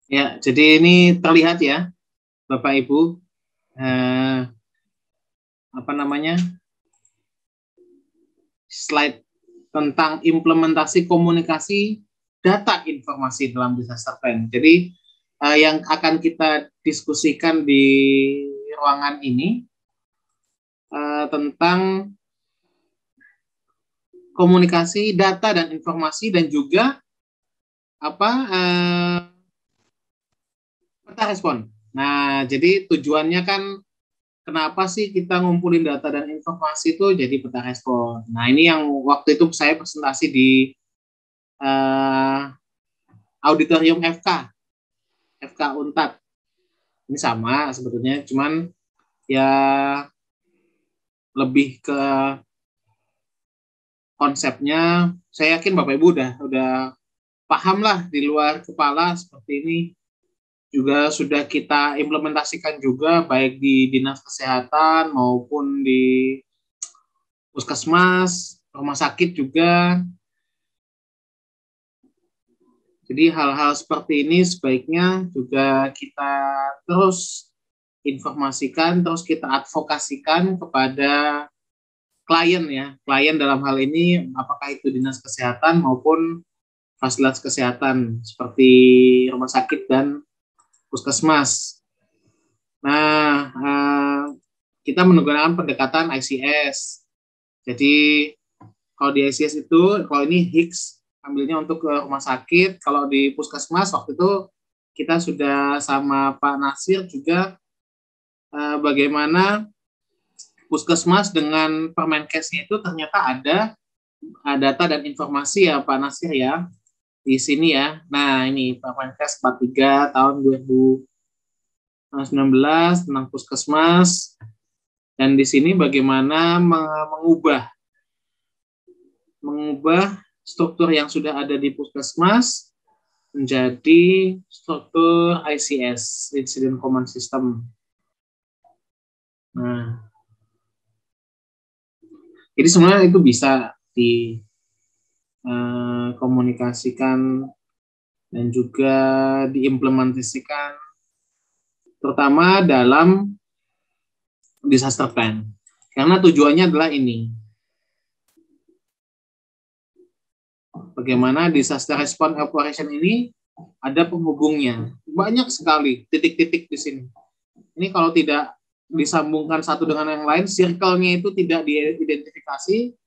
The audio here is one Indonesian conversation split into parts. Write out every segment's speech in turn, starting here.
Ya, jadi ini terlihat ya, Bapak Ibu, eh, apa namanya, slide tentang implementasi komunikasi data informasi dalam disaster plan. Jadi yang akan kita diskusikan di ruangan ini tentang komunikasi data dan informasi dan juga apa peta respon. Nah, jadi tujuannya kan kenapa sih kita ngumpulin data dan informasi itu jadi peta respon. Nah, ini yang waktu itu saya presentasi di uh, auditorium FK Unpad. Ini sama sebetulnya, cuman ya lebih ke konsepnya. Saya yakin Bapak Ibu udah paham lah di luar kepala seperti ini. Juga sudah kita implementasikan juga baik di dinas kesehatan maupun di puskesmas, rumah sakit juga. Jadi hal-hal seperti ini sebaiknya juga kita terus informasikan, terus kita advokasikan kepada klien ya. Klien dalam hal ini apakah itu dinas kesehatan maupun fasilitas kesehatan seperti rumah sakit dan puskesmas. Nah, kita menggunakan pendekatan ICS. Jadi kalau di ICS itu, kalau ini Higgs ambilnya untuk ke rumah sakit. Kalau di puskesmas waktu itu kita sudah sama Pak Nasir juga bagaimana puskesmas dengan Permenkesnya itu ternyata ada data dan informasi ya Pak Nasir ya di sini ya. Nah ini Permenkes 43 tahun 2019 tentang puskesmas dan di sini bagaimana mengubah struktur yang sudah ada di puskesmas menjadi struktur ICS, Incident Command System. Nah, jadi sebenarnya itu bisa dikomunikasikan dan juga diimplementasikan, terutama dalam disaster plan. Karena tujuannya adalah ini, bagaimana disaster response operation ini ada penghubungnya. Banyak sekali titik-titik di sini. Ini kalau tidak disambungkan satu dengan yang lain, circle-nya itu tidak diidentifikasi,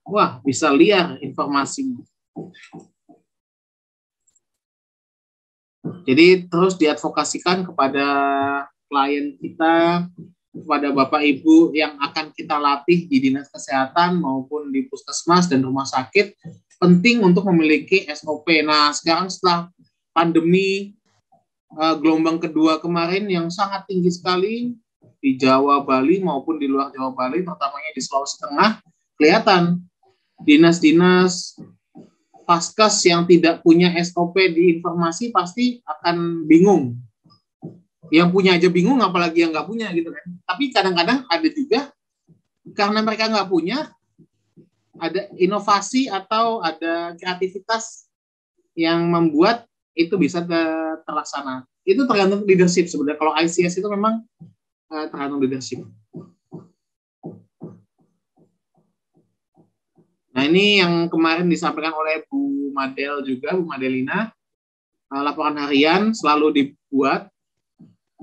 wah bisa liar informasinya. Jadi terus diadvokasikan kepada klien kita, kepada Bapak Ibu yang akan kita latih di dinas kesehatan maupun di puskesmas dan rumah sakit, penting untuk memiliki SOP. Nah, sekarang setelah pandemi gelombang kedua kemarin yang sangat tinggi sekali di Jawa, Bali maupun di luar Jawa, Bali, terutamanya di Sulawesi Tengah, kelihatan dinas-dinas Paskes yang tidak punya SOP di informasi pasti akan bingung. Yang punya aja bingung, apalagi yang nggak punya gitu kan. Tapi kadang-kadang ada juga karena mereka nggak punya, ada inovasi atau ada kreativitas yang membuat itu bisa terlaksana. Itu tergantung leadership sebenarnya. Kalau ICS itu memang tergantung leadership. Nah ini yang kemarin disampaikan oleh Bu Madel juga, Bu Madelina, laporan harian selalu dibuat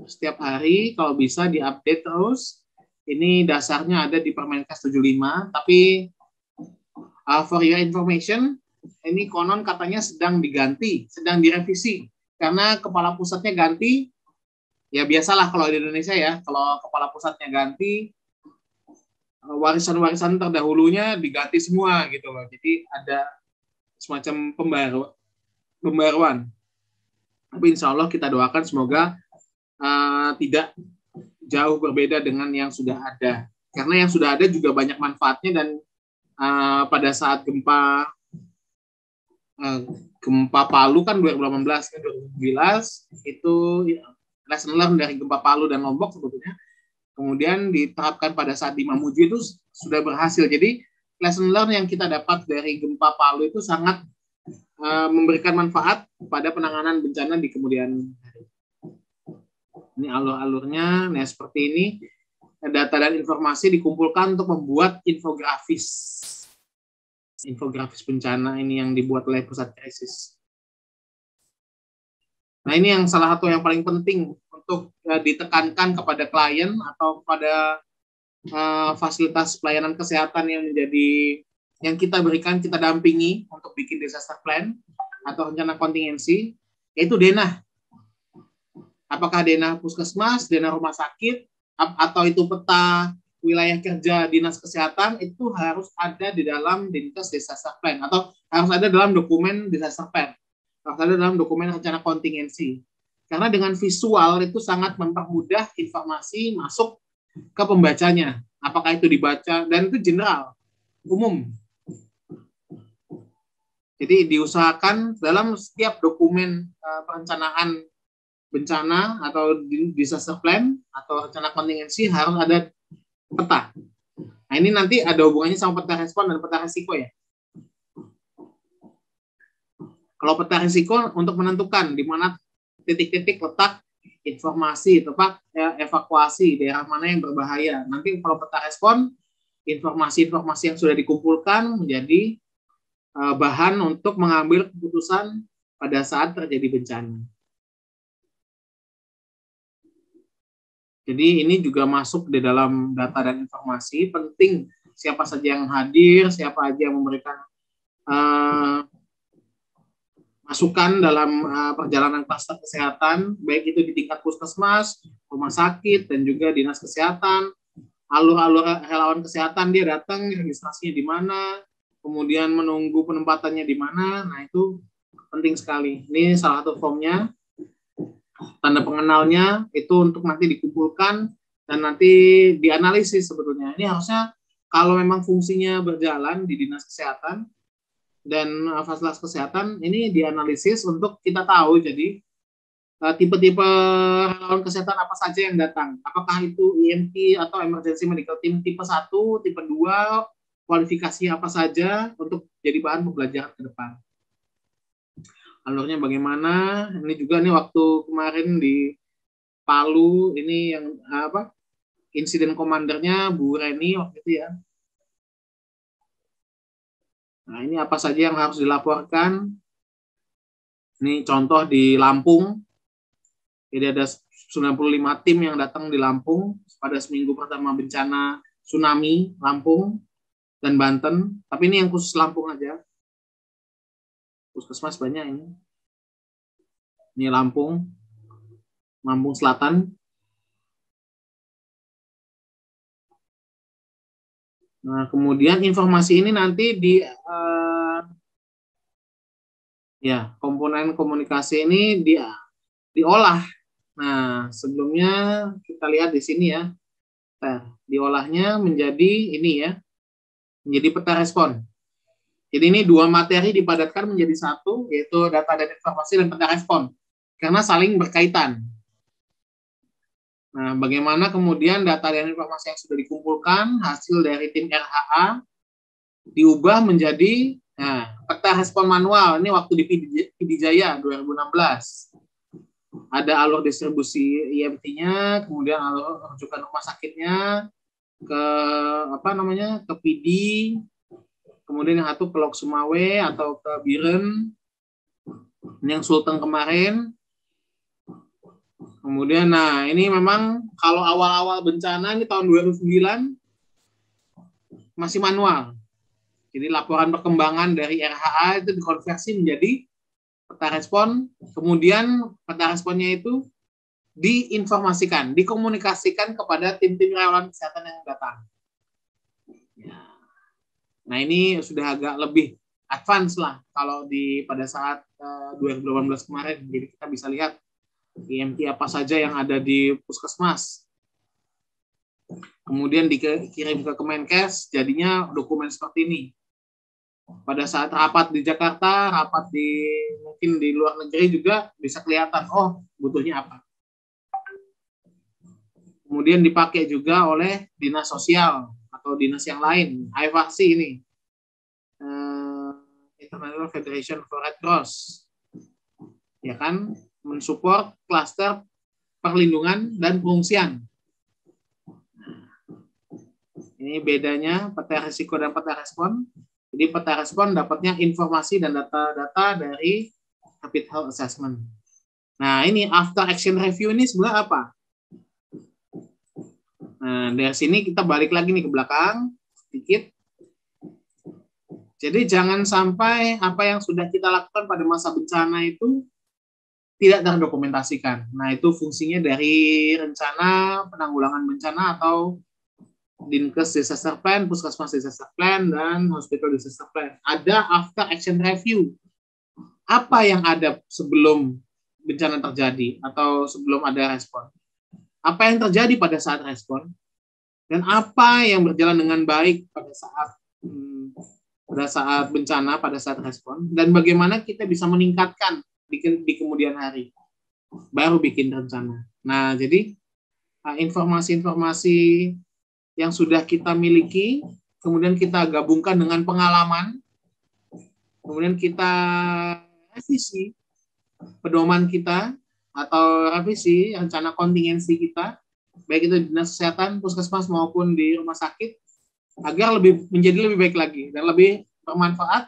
setiap hari, kalau bisa diupdate terus. Ini dasarnya ada di Permenkes 75, tapi for your information, ini konon katanya sedang diganti, sedang direvisi, karena kepala pusatnya ganti. Ya biasalah kalau di Indonesia ya, kalau kepala pusatnya ganti, warisan-warisan terdahulunya diganti semua gitu loh. Jadi ada semacam pembaruan. Tapi insya Allah kita doakan semoga tidak jauh berbeda dengan yang sudah ada. Karena yang sudah ada juga banyak manfaatnya dan pada saat gempa Palu kan 2018 ke 2019 itu lesson learn dari gempa Palu dan Lombok sebetulnya kemudian diterapkan pada saat di Mamuju itu sudah berhasil. Jadi lesson learn yang kita dapat dari gempa Palu itu sangat memberikan manfaat pada penanganan bencana di kemudian hari. Ini alur-alurnya, nah seperti ini. Data dan informasi dikumpulkan untuk membuat infografis. Infografis bencana ini yang dibuat oleh pusat krisis. Nah ini yang salah satu yang paling penting untuk ditekankan kepada klien atau pada fasilitas pelayanan kesehatan yang menjadi yang kita berikan, kita dampingi untuk bikin disaster plan atau rencana kontingensi, yaitu denah. Apakah denah puskesmas, denah rumah sakit, atau itu peta wilayah kerja dinas kesehatan, itu harus ada di dalam Dinkes disaster plan atau harus ada dalam dokumen disaster plan, harus ada dalam dokumen rencana kontingensi. Karena dengan visual itu sangat mempermudah informasi masuk ke pembacanya. Apakah itu dibaca, dan itu general, umum. Jadi diusahakan dalam setiap dokumen perencanaan bencana atau disaster plan atau rencana kontingensi harus ada peta. Nah ini nanti ada hubungannya sama peta respon dan peta risiko ya. Kalau peta risiko untuk menentukan di mana titik-titik letak informasi, tempat evakuasi, daerah mana yang berbahaya. Nanti kalau peta respon, informasi-informasi yang sudah dikumpulkan menjadi bahan untuk mengambil keputusan pada saat terjadi bencana. Jadi ini juga masuk di dalam data dan informasi, penting siapa saja yang hadir, siapa aja yang memberikan masukan dalam perjalanan klaster kesehatan, baik itu di tingkat puskesmas, rumah sakit, dan juga dinas kesehatan, alur-alur relawan kesehatan, dia datang, registrasinya di mana, kemudian menunggu penempatannya di mana, nah itu penting sekali. Ini salah satu formnya, tanda pengenalnya itu untuk nanti dikumpulkan dan nanti dianalisis sebetulnya. Ini harusnya kalau memang fungsinya berjalan di dinas kesehatan dan fasilitas kesehatan, ini dianalisis untuk kita tahu, jadi tipe-tipe relawan kesehatan apa saja yang datang. Apakah itu EMT atau Emergency Medical Team tipe 1, tipe 2, kualifikasi apa saja untuk jadi bahan pembelajaran ke depan. Alurnya bagaimana, ini juga nih waktu kemarin di Palu, ini yang insiden komandernya Bu Reni waktu itu ya. Nah, ini apa saja yang harus dilaporkan. Ini contoh di Lampung. Jadi ada 95 tim yang datang di Lampung pada seminggu pertama bencana tsunami Lampung dan Banten. Tapi ini yang khusus Lampung aja. Puskesmas banyak ini. Ini Lampung Selatan. Nah, kemudian informasi ini nanti komponen komunikasi ini diolah. Nah, sebelumnya kita lihat di sini ya. Nah, diolahnya menjadi ini ya. Menjadi peta respon. Jadi ini dua materi dipadatkan menjadi satu, yaitu data dan informasi dan peta respon. Karena saling berkaitan. Nah, bagaimana kemudian data dan informasi yang sudah dikumpulkan, hasil dari tim RHA, diubah menjadi peta respon manual. Ini waktu di Pidijaya 2016. Ada alur distribusi IMT-nya, kemudian alur rujukan rumah sakitnya ke ke PD, kemudian yang satu ke Lok Sumawe atau ke Biren, ini yang Sulteng kemarin. Kemudian, nah ini memang kalau awal-awal bencana ini tahun 2009 masih manual. Jadi laporan perkembangan dari RHA itu dikonversi menjadi peta respon, kemudian peta responnya itu diinformasikan, dikomunikasikan kepada tim-tim relawan kesehatan yang datang. Nah ini sudah agak lebih advance lah kalau pada saat 2018 kemarin. Jadi kita bisa lihat IMT apa saja yang ada di puskesmas. Kemudian dikirim ke Kemenkes, jadinya dokumen seperti ini. Pada saat rapat di Jakarta, rapat mungkin di luar negeri juga bisa kelihatan, oh butuhnya apa. Kemudian dipakai juga oleh dinas sosial atau dinas yang lain, Aifaksi ini. International Federation for Red Cross, ya kan, mensupport klaster perlindungan dan pengungsian. Ini bedanya peta risiko dan peta respon. Jadi peta respon dapatnya informasi dan data-data dari Rapid Health Assessment. Nah, ini after action review ini sebenarnya apa? Nah, dari sini kita balik lagi nih ke belakang sedikit. Jadi jangan sampai apa yang sudah kita lakukan pada masa bencana itu tidak terdokumentasikan. Nah, itu fungsinya dari rencana penanggulangan bencana atau Dinkes Disaster Plan, Puskesmas Disaster Plan, dan Hospital Disaster Plan. Ada after action review. Apa yang ada sebelum bencana terjadi atau sebelum ada respon? Apa yang terjadi pada saat respon? Dan apa yang berjalan dengan baik pada saat bencana, pada saat respon? Dan bagaimana kita bisa meningkatkan di kemudian hari? Baru bikin rencana. Nah, jadi informasi-informasi yang sudah kita miliki, kemudian kita gabungkan dengan pengalaman, kemudian kita revisi pedoman kita atau revisi rencana kontingensi kita, baik itu di dinas kesehatan, puskesmas maupun di rumah sakit, agar menjadi lebih baik lagi dan lebih bermanfaat,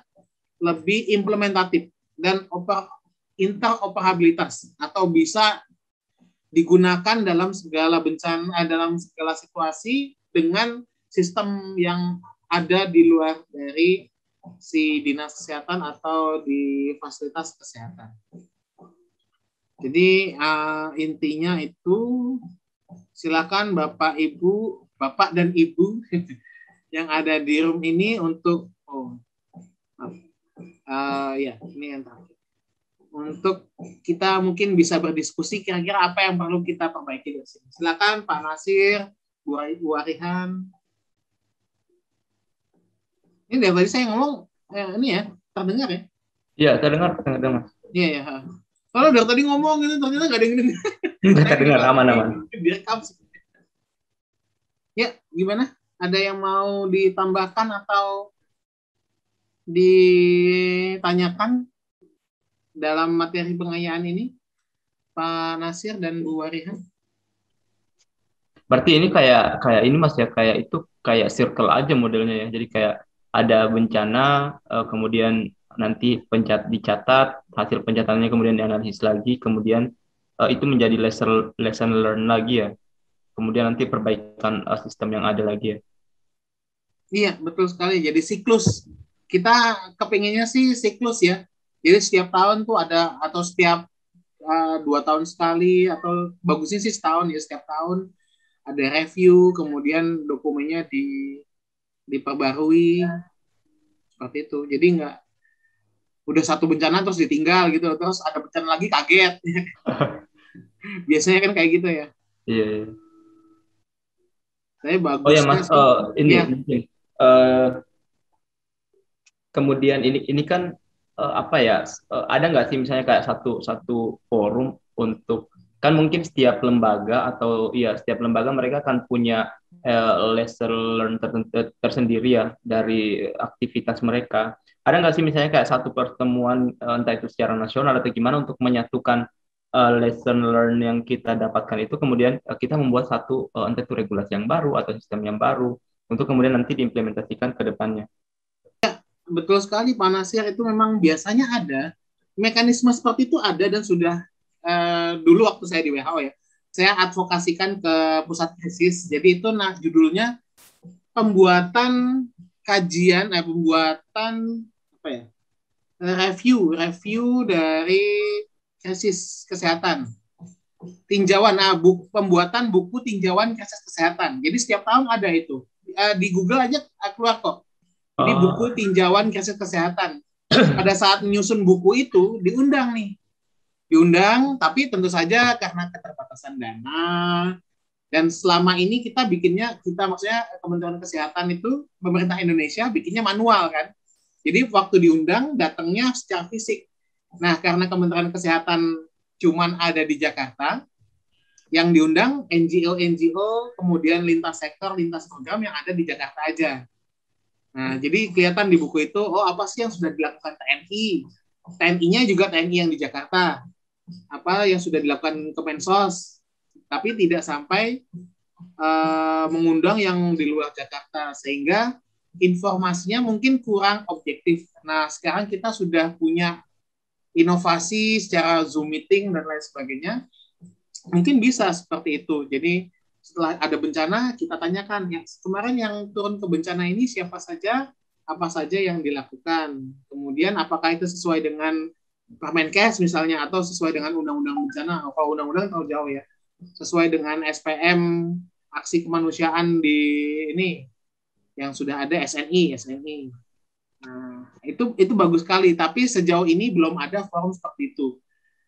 lebih implementatif dan interoperabilitas atau bisa digunakan dalam segala bencana, dalam segala situasi dengan sistem yang ada di luar dari si dinas kesehatan atau di fasilitas kesehatan. Jadi intinya itu silakan Bapak dan Ibu yang ada di room ini untuk ini yang terakhir. Untuk kita mungkin bisa berdiskusi kira-kira apa yang perlu kita perbaiki dari sini. Silakan Pak Nasir, Bu Arihan. Ini dari tadi saya ngomong ini ya, terdengar ya? Iya, terdengar. Iya ya. Kalau dari tadi ngomong itu ternyata nggak ada yang dengar. Nggak dengar, aman. Direkam. Ya, gimana? Ada yang mau ditambahkan atau ditanyakan dalam materi pengayaan ini, Pak Nasir dan Bu Warihan? Berarti ini kayak ini Mas ya, kayak circle aja modelnya ya. Jadi kayak ada bencana, kemudian nanti dicatat, hasil pencatatnya kemudian dianalisis lagi, kemudian itu menjadi lesson learn lagi ya. Kemudian nanti perbaikan sistem yang ada lagi ya. Iya, betul sekali. Jadi siklus. Kita kepinginnya sih siklus ya. Jadi setiap tahun tuh ada, atau setiap 2 tahun sekali, atau bagusnya sih setahun ya, setiap tahun ada review, kemudian dokumennya diperbarui seperti itu. Jadi nggak udah satu bencana terus ditinggal gitu, terus ada bencana lagi kaget. Biasanya kan kayak gitu ya. Iya. Saya bagus. Oh ya Mas, ini ya. mungkin. Kemudian ini kan apa ya? Ada nggak sih misalnya kayak satu forum untuk, kan mungkin setiap lembaga setiap lembaga mereka kan punya lesson learn tersendiri ya dari aktivitas mereka. Ada nggak sih misalnya kayak satu pertemuan entah itu secara nasional atau gimana untuk menyatukan lesson learn yang kita dapatkan itu, kemudian kita membuat satu entah itu regulasi yang baru atau sistem yang baru untuk kemudian nanti diimplementasikan ke depannya. Betul sekali Pak Nasir, itu memang biasanya ada mekanisme seperti itu, ada dan sudah dulu waktu saya di WHO ya, saya advokasikan ke pusat krisis. Jadi itu judulnya pembuatan kajian, review dari krisis kesehatan, tinjauan, pembuatan buku tinjauan krisis kesehatan. Jadi setiap tahun ada itu, di Google aja keluar kok. Jadi buku tinjauan krisis kesehatan. Pada saat menyusun buku itu diundang, tapi tentu saja karena keterbatasan dana, dan selama ini maksudnya Kementerian Kesehatan itu, pemerintah Indonesia bikinnya manual kan. Jadi waktu diundang datangnya secara fisik. Nah, karena Kementerian Kesehatan cuman ada di Jakarta, yang diundang NGO, kemudian lintas sektor, lintas program yang ada di Jakarta aja. Nah, jadi kelihatan di buku itu, oh apa sih yang sudah dilakukan TNI? TNI-nya juga TNI yang di Jakarta. Apa yang sudah dilakukan Kemensos, tapi tidak sampai mengundang yang di luar Jakarta, sehingga informasinya mungkin kurang objektif. Nah, sekarang kita sudah punya inovasi secara Zoom meeting dan lain sebagainya, mungkin bisa seperti itu. Jadi setelah ada bencana, kita tanyakan yang kemarin yang turun ke bencana ini siapa saja, apa saja yang dilakukan. Kemudian apakah itu sesuai dengan Permenkes misalnya, atau sesuai dengan undang-undang bencana. Kalau undang-undang terlalu jauh ya. Sesuai dengan SPM, aksi kemanusiaan di ini yang sudah ada SNI. Nah, itu bagus sekali, tapi sejauh ini belum ada forum seperti itu.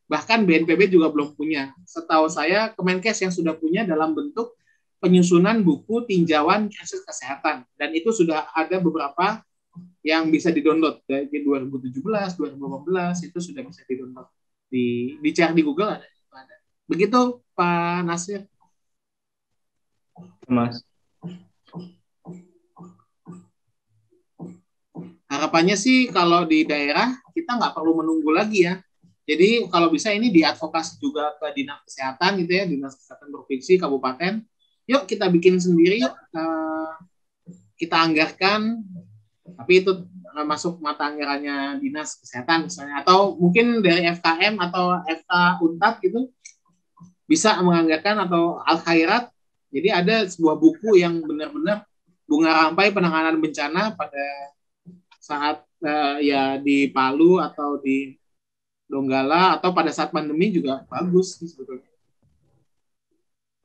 Bahkan BNPB juga belum punya. Setahu saya Kemenkes yang sudah punya dalam bentuk penyusunan buku tinjauan krisis kesehatan, dan itu sudah ada beberapa yang bisa di-download dari 2017, 2018 itu sudah bisa di-download. Dicari di Google ada. Begitu Pak Nasir. Mas. Harapannya sih kalau di daerah kita nggak perlu menunggu lagi ya. Jadi kalau bisa ini diadvokasi juga ke dinas kesehatan gitu ya, dinas kesehatan provinsi, kabupaten. Yuk kita bikin sendiri, yuk kita anggarkan, tapi itu masuk mata anggarannya dinas kesehatan misalnya, atau mungkin dari FKM atau FK Unpad gitu bisa menganggarkan, atau Al Khairat. Jadi ada sebuah buku yang benar-benar bunga rampai penanganan bencana pada saat ya di Palu atau di Donggala atau pada saat pandemi juga bagus sebetulnya.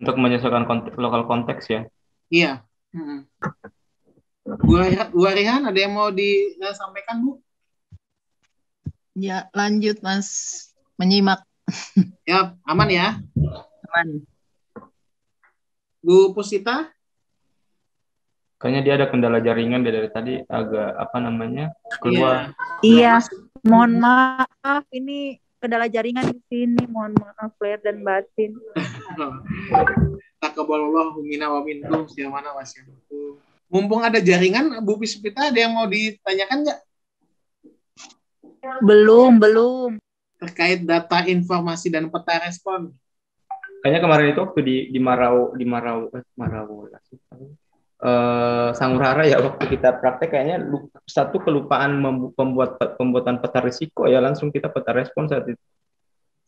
Untuk menyesuaikan lokal konteks ya. Iya. Bu Rihan, ada yang mau disampaikan, Bu? Ya, lanjut Mas. Menyimak. Ya, aman ya? Aman. Bu Pusita? Kayaknya dia ada kendala jaringan dari tadi, agak keluar. Iya. Mohon maaf, ini kendala jaringan di sini. Mohon maaf lahir dan batin. Taqabbalallahu minna wa minkum siamana wasyamku. Mumpung ada jaringan, Bu Pusita ada yang mau ditanyakan nggak? Belum. Terkait data informasi dan peta respon. Kayaknya kemarin itu waktu di Marau Sangurara ya, waktu kita praktek kayaknya satu kelupaan pembuatan peta risiko ya, langsung kita peta respon saat itu.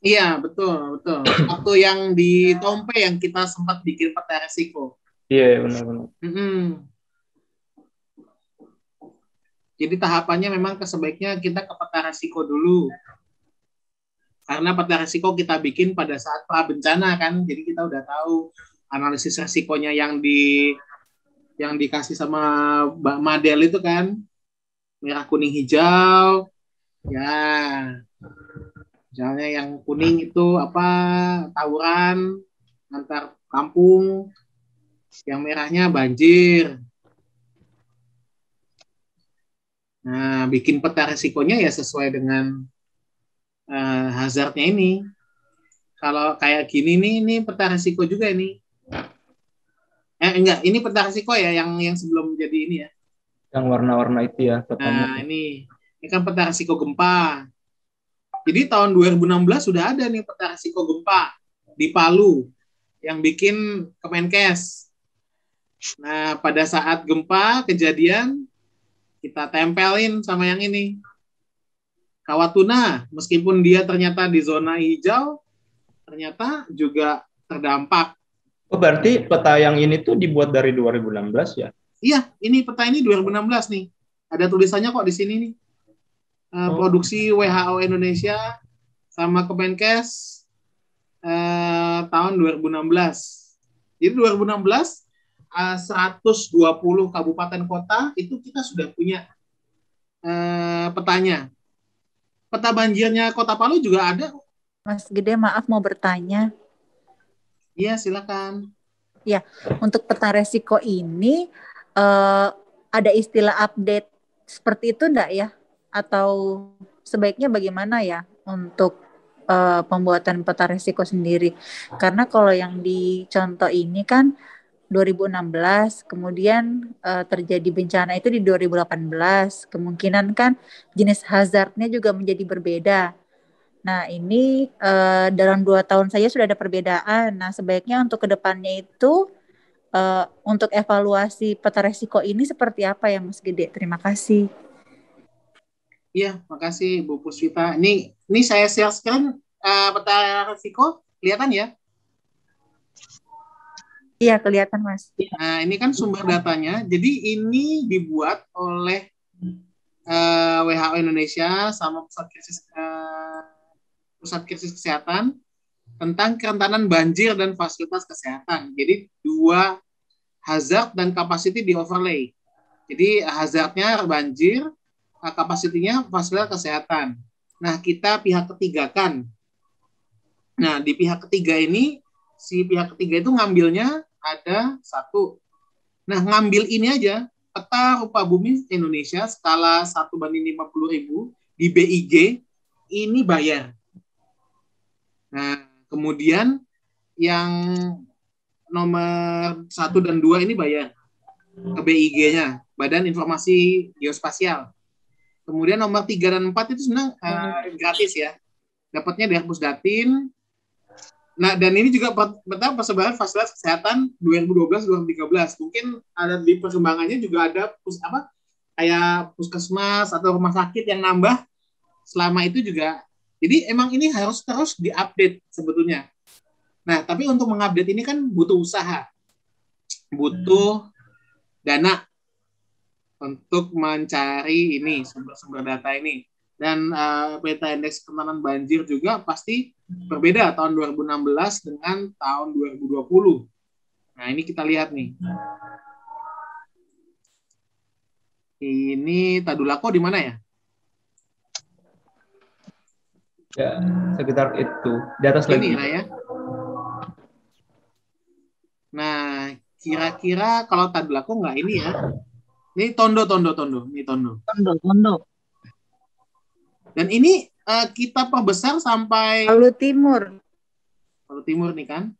Iya, betul. Waktu yang di Tompe yang kita sempat bikin peta risiko. Iya, benar-benar. Jadi tahapannya memang sebaiknya kita ke peta risiko dulu. Karena peta risiko kita bikin pada saat pra bencana kan, jadi kita udah tahu analisis risikonya yang dikasih sama Mbak Madel itu kan, merah, kuning, hijau. Ya, misalnya yang kuning itu apa, tawuran antar kampung, yang merahnya banjir. Nah, bikin peta risikonya ya sesuai dengan hazardnya ini. Kalau kayak gini nih, ini peta risiko juga ini. Enggak, ini peta risiko ya yang sebelum jadi ini ya. Yang warna-warna itu ya. Nah, ini kan peta risiko gempa. Jadi tahun 2016 sudah ada nih peta risiko gempa di Palu yang bikin Kemenkes. Nah, pada saat gempa kejadian, kita tempelin sama yang ini. Kawatuna, meskipun dia ternyata di zona hijau, ternyata juga terdampak. Oh, berarti peta yang ini tuh dibuat dari 2016 ya? Iya, ini peta ini 2016 nih. Ada tulisannya kok di sini nih. Produksi WHO Indonesia sama Kemenkes tahun 2016. Jadi 2016 120 kabupaten kota itu kita sudah punya petanya. Peta banjirnya Kota Palu juga ada. Mas Gede, maaf mau bertanya. Iya, silakan. Ya, untuk peta resiko ini ada istilah update seperti itu enggak ya? Atau sebaiknya bagaimana ya untuk pembuatan peta resiko sendiri? Karena kalau yang di contoh ini kan 2016, kemudian terjadi bencana itu di 2018. Kemungkinan kan jenis hazardnya juga menjadi berbeda. Nah, ini dalam 2 tahun saja sudah ada perbedaan. Nah, sebaiknya untuk kedepannya itu untuk evaluasi peta resiko ini seperti apa ya, Mas Gede? Terima kasih. Iya, makasih Bu Puspita. Ini saya share sekarang peta risiko, kelihatan ya? Iya, kelihatan, Mas. Nah, ini kan sumber datanya. Jadi ini dibuat oleh WHO Indonesia sama Pusat Krisis Kesehatan tentang kerentanan banjir dan fasilitas kesehatan. Jadi 2 hazard dan capacity di overlay. Jadi hazardnya banjir, kapasitinya fasilitas kesehatan. Nah, kita pihak ketiga kan. Nah, di pihak ketiga ini, si pihak ketiga itu ngambilnya ada 1. Nah, ngambil ini aja, peta rupa bumi Indonesia skala 1:50.000 di BIG, ini bayar. Nah, kemudian yang nomor 1 dan 2 ini bayar ke BIG-nya, Badan Informasi Geospasial. Kemudian nomor 3 dan 4 itu sebenarnya gratis ya. Dapatnya dari Pusdatin. Nah, dan ini juga peta persebaran fasilitas kesehatan 2012-2013. Mungkin ada di perkembangannya juga ada kayak puskesmas atau rumah sakit yang nambah selama itu juga. Jadi emang ini harus terus diupdate sebetulnya. Nah, tapi untuk mengupdate ini kan butuh usaha. Butuh dana untuk mencari ini sumber-sumber data ini. Dan peta indeks kerentanan banjir juga pasti berbeda tahun 2016 dengan tahun 2020. Nah, ini kita lihat nih. Ini Tadulako di mana ya? Ya, sekitar itu. Di atas Ini lagi. lah ya. Nah, kira-kira kalau Tadulako nggak ini ya. Ini Tondo. Ini Tondo. Tondo. Dan ini kita perbesar sampai Palu Timur. Palu Timur nih kan.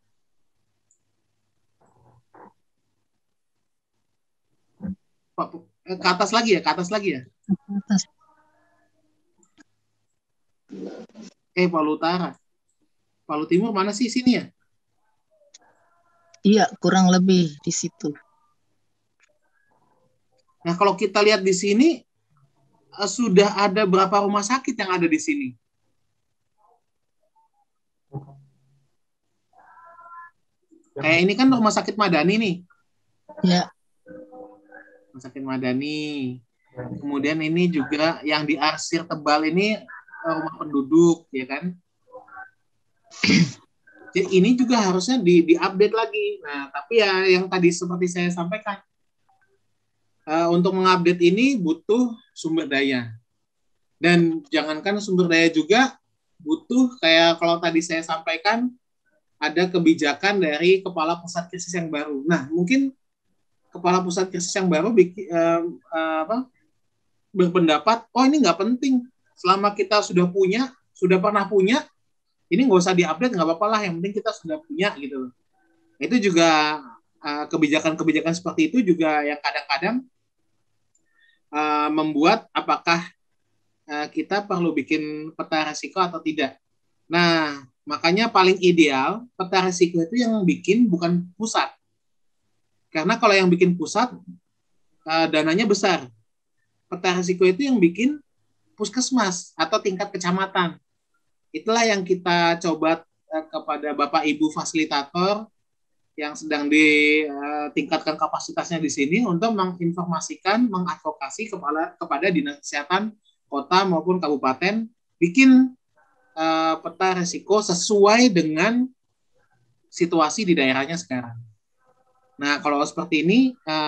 Ke atas lagi ya. Palu Utara. Palu Timur mana sih, sini ya? Iya, kurang lebih di situ. Nah, kalau kita lihat di sini sudah ada berapa rumah sakit yang ada di sini? Kayak ini kan rumah sakit Madani nih. Ya. Rumah sakit Madani. Kemudian ini juga yang diarsir tebal ini rumah penduduk, ya kan? Jadi ini juga harusnya diupdate lagi. Nah, tapi ya yang tadi seperti saya sampaikan, untuk mengupdate ini butuh sumber daya. Dan jangankan sumber daya juga, butuh kayak kalau tadi saya sampaikan, ada kebijakan dari Kepala Pusat Krisis yang baru. Nah, mungkin Kepala Pusat Krisis yang baru berpendapat, oh ini nggak penting. Selama kita sudah pernah punya, ini nggak usah diupdate, nggak apa-apa lah. Yang penting kita sudah punya gitu. Itu juga kebijakan-kebijakan seperti itu juga yang kadang-kadang membuat apakah kita perlu bikin peta risiko atau tidak. Nah, makanya paling ideal peta risiko itu yang bikin bukan pusat. Karena kalau yang bikin pusat, dananya besar. Peta risiko itu yang bikin puskesmas atau tingkat kecamatan. Itulah yang kita coba kepada Bapak Ibu fasilitator yang sedang ditingkatkan kapasitasnya di sini untuk menginformasikan, mengadvokasi kepada Dinas Kesehatan kota maupun kabupaten bikin peta risiko sesuai dengan situasi di daerahnya sekarang. Nah, kalau seperti ini,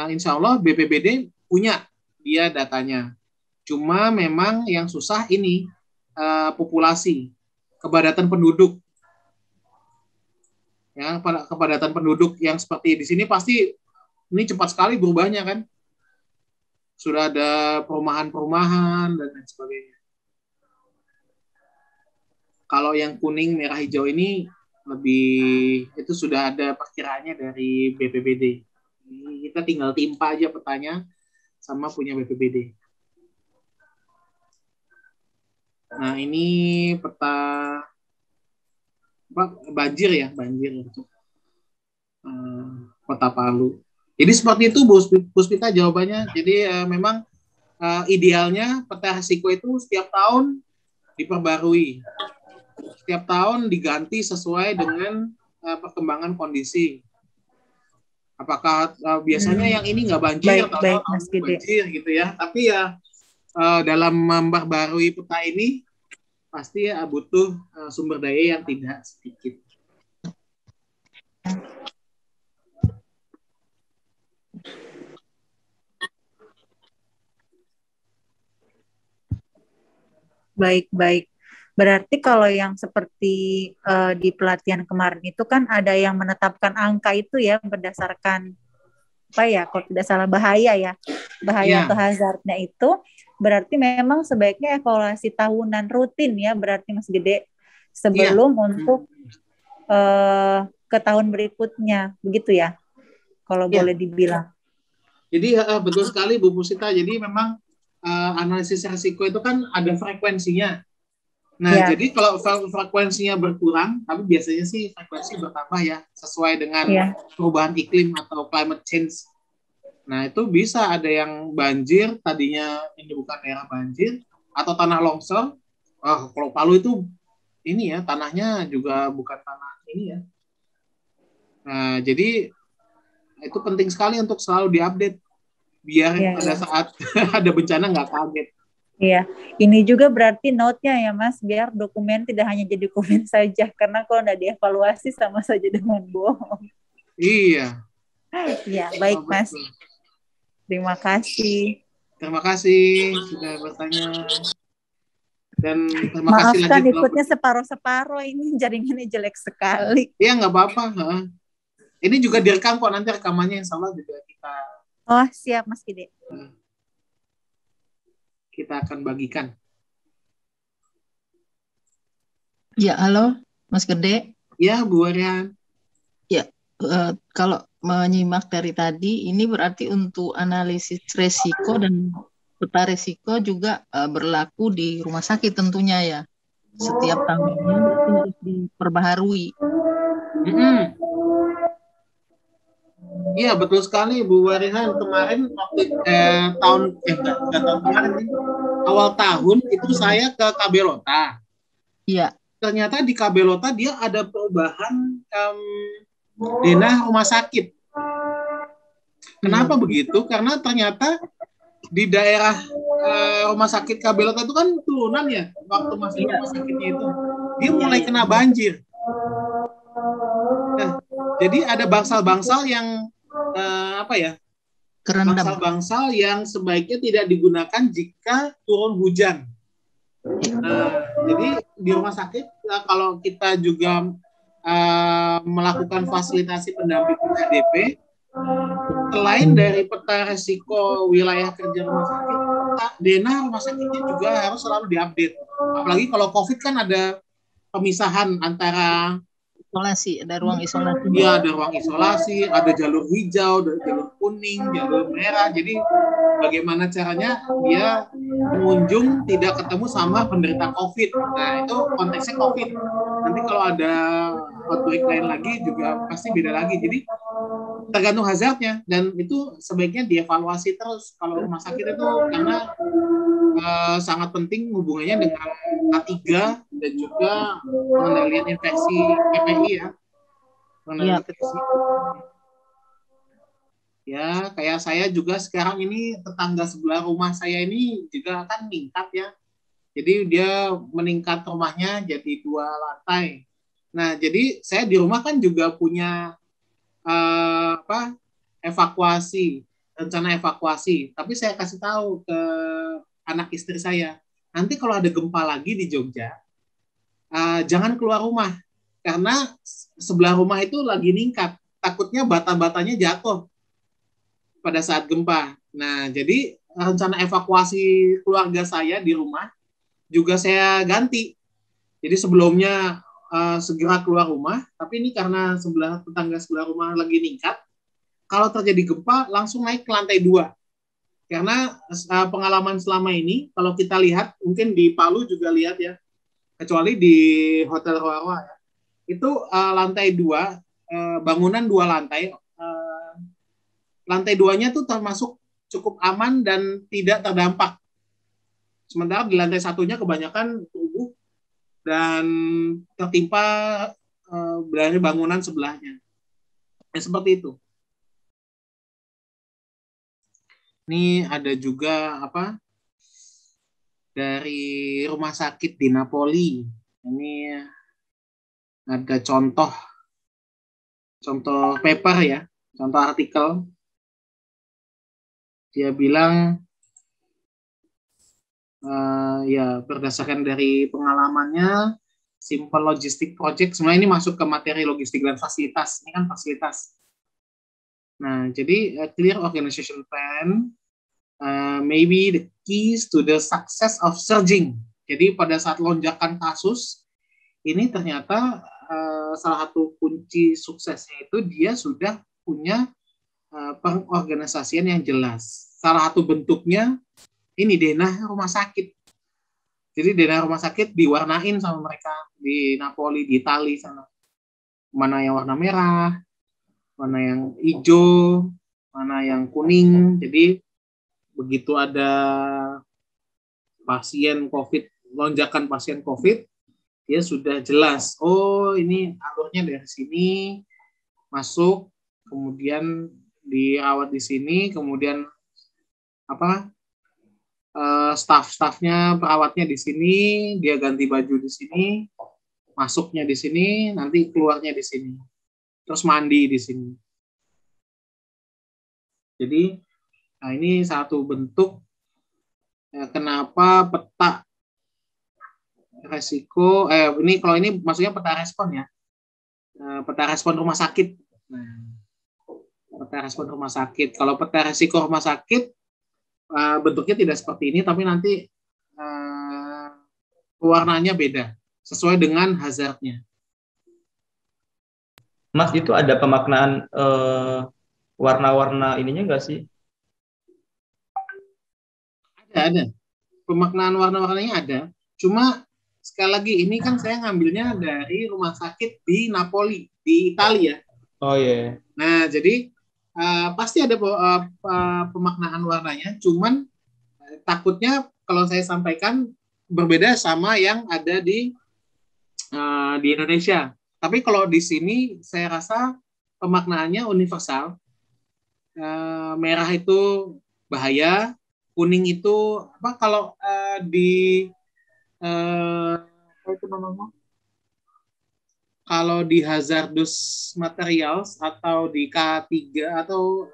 insya Allah BPBD punya dia datanya. Cuma memang yang susah ini populasi, kepadatan penduduk. Ya, kepadatan penduduk yang seperti di sini pasti ini cepat sekali berubahnya kan. Sudah ada perumahan-perumahan dan lain sebagainya. Kalau yang kuning, merah, hijau ini lebih itu sudah ada perkiraannya dari BPBD. Kita tinggal timpa aja petanya sama punya BPBD. Nah, ini peta banjir ya, banjir untuk Kota Palu. Jadi seperti itu Bu Puspita jawabannya. Jadi memang idealnya peta risiko itu setiap tahun diperbarui. Setiap tahun diganti sesuai dengan perkembangan kondisi. Apakah biasanya yang ini nggak banjir, baik, Mas Gede. banjir gitu ya. Tapi ya dalam memperbarui peta ini pasti butuh sumber daya yang tidak sedikit. Baik. Berarti kalau yang seperti di pelatihan kemarin itu kan ada yang menetapkan angka itu ya berdasarkan apa ya, kalau tidak salah bahaya atau hazardnya itu, berarti memang sebaiknya evaluasi tahunan rutin ya, berarti Mas Gede, sebelum untuk ke tahun berikutnya, begitu ya, kalau boleh dibilang. Jadi betul sekali Bu Pusita. Jadi memang analisis risiko itu kan ada frekuensinya. Nah, jadi kalau frekuensinya berkurang, tapi biasanya sih frekuensi bertambah ya, sesuai dengan perubahan iklim atau climate change. Nah, itu bisa ada yang banjir, tadinya ini bukan daerah banjir, atau tanah longsor. Kalau Palu itu ini ya, tanahnya juga bukan tanah ini ya. Nah, jadi itu penting sekali untuk selalu diupdate, biar pada saat ada bencana nggak kaget. Iya, ini juga berarti note-nya ya Mas, biar dokumen tidak hanya jadi dokumen saja, karena kalau nggak dievaluasi sama saja dengan bohong. Iya. Iya, baik Mas. Terima kasih. Terima kasih sudah bertanya. Dan terima kasih maafkan ikutnya separuh-separuh, ini jaringannya jelek sekali. Iya, nggak apa-apa. Ini juga direkam kok, nanti rekamannya insya Allah juga kita. Oh, siap Mas Gede. Kita akan bagikan. Ya, halo Mas Gede. Ya, Bu Aryan. Ya, kalau menyimak dari tadi, ini berarti untuk analisis resiko dan peta resiko juga berlaku di rumah sakit tentunya ya. Setiap tahunnya berarti harus diperbaharui. Iya, betul sekali Bu Warihan. Kemarin waktu tahun kemarin awal tahun itu saya ke KB Lota. Iya. Ternyata di KB Lota dia ada perubahan denah rumah sakit. Kenapa begitu? Karena ternyata di daerah rumah sakit KB Lota itu kan turunan ya, waktu masih rumah sakitnya itu dia mulai kena banjir. Nah, jadi ada bangsal-bangsal yang bangsal-bangsal yang sebaiknya tidak digunakan jika turun hujan. Jadi di rumah sakit kalau kita juga melakukan fasilitasi pendampingan HDP, selain dari peta resiko wilayah kerja rumah sakit, denah rumah sakitnya juga harus selalu diupdate. Apalagi kalau COVID kan ada pemisahan antara isolasi, ada ruang isolasi. Iya, ada ruang isolasi, ada jalur hijau, ada jalur kuning, jalur merah. Jadi bagaimana caranya dia pengunjung tidak ketemu sama penderita COVID. Nah, itu konteksnya COVID. Nanti kalau ada outbreak lain lagi juga pasti beda lagi. Jadi tergantung hazardnya, dan itu sebaiknya dievaluasi terus kalau rumah sakit itu, karena sangat penting hubungannya dengan K3 dan juga pengendalian infeksi PPI ya. Pengendalian infeksi. Ya, kayak saya juga sekarang ini tetangga sebelah rumah saya ini juga kan meningkat ya. Jadi dia meningkat rumahnya jadi 2 lantai. Nah, jadi saya di rumah kan juga punya rencana evakuasi. Tapi saya kasih tahu ke anak istri saya, nanti kalau ada gempa lagi di Jogja, jangan keluar rumah, karena sebelah rumah itu lagi ningkat, takutnya bata-batanya jatuh pada saat gempa. Nah, jadi rencana evakuasi keluarga saya di rumah juga saya ganti. Jadi sebelumnya segera keluar rumah, tapi ini karena tetangga sebelah rumah lagi ningkat, kalau terjadi gempa langsung naik ke lantai 2. Karena pengalaman selama ini, kalau kita lihat, mungkin di Palu juga lihat ya, kecuali di Hotel Roa-Roa ya, itu lantai 2, bangunan 2 lantai, lantai 2-nya tuh termasuk cukup aman dan tidak terdampak. Sementara di lantai 1-nya kebanyakan rubuh dan tertimpa dari bangunan sebelahnya. Ya, seperti itu. Ini ada juga dari rumah sakit di Napoli. Ini ada contoh paper ya, contoh artikel. Dia bilang ya berdasarkan dari pengalamannya, simple logistic project. Sebenarnya ini masuk ke materi logistik dan fasilitas. Ini kan fasilitas. Nah, jadi clear organization plan maybe the keys to the success of surging. Jadi pada saat lonjakan kasus, ini ternyata salah satu kunci suksesnya itu dia sudah punya pengorganisasian yang jelas. Salah satu bentuknya ini denah rumah sakit. Jadi denah rumah sakit diwarnain sama mereka di Napoli, di Itali sana. Mana yang warna merah, mana yang hijau, mana yang kuning. Jadi begitu ada pasien COVID, lonjakan pasien COVID, dia sudah jelas. Oh, ini alurnya dari sini masuk, kemudian dirawat di sini, kemudian staff-staffnya, perawatnya di sini, dia ganti baju di sini, masuknya di sini, nanti keluarnya di sini, terus mandi di sini. Jadi nah, ini satu bentuk kenapa peta resiko. Ini kalau ini maksudnya peta respon ya, peta respon rumah sakit. Nah, peta respon rumah sakit. Kalau peta resiko rumah sakit bentuknya tidak seperti ini, tapi nanti warnanya beda sesuai dengan hazardnya. Mas, itu ada pemaknaan warna-warna ininya nggak sih? Ada. Pemaknaan warna-warnanya ada. Cuma sekali lagi ini kan saya ngambilnya dari rumah sakit di Napoli, di Italia. Oh iya. Yeah. Nah, jadi pasti ada pemaknaan warnanya. Cuman takutnya kalau saya sampaikan berbeda sama yang ada di Indonesia. Tapi kalau di sini saya rasa pemaknaannya universal. Merah itu bahaya, kuning itu kalau di apa itu namanya? Kalau di hazardous materials atau di K3 atau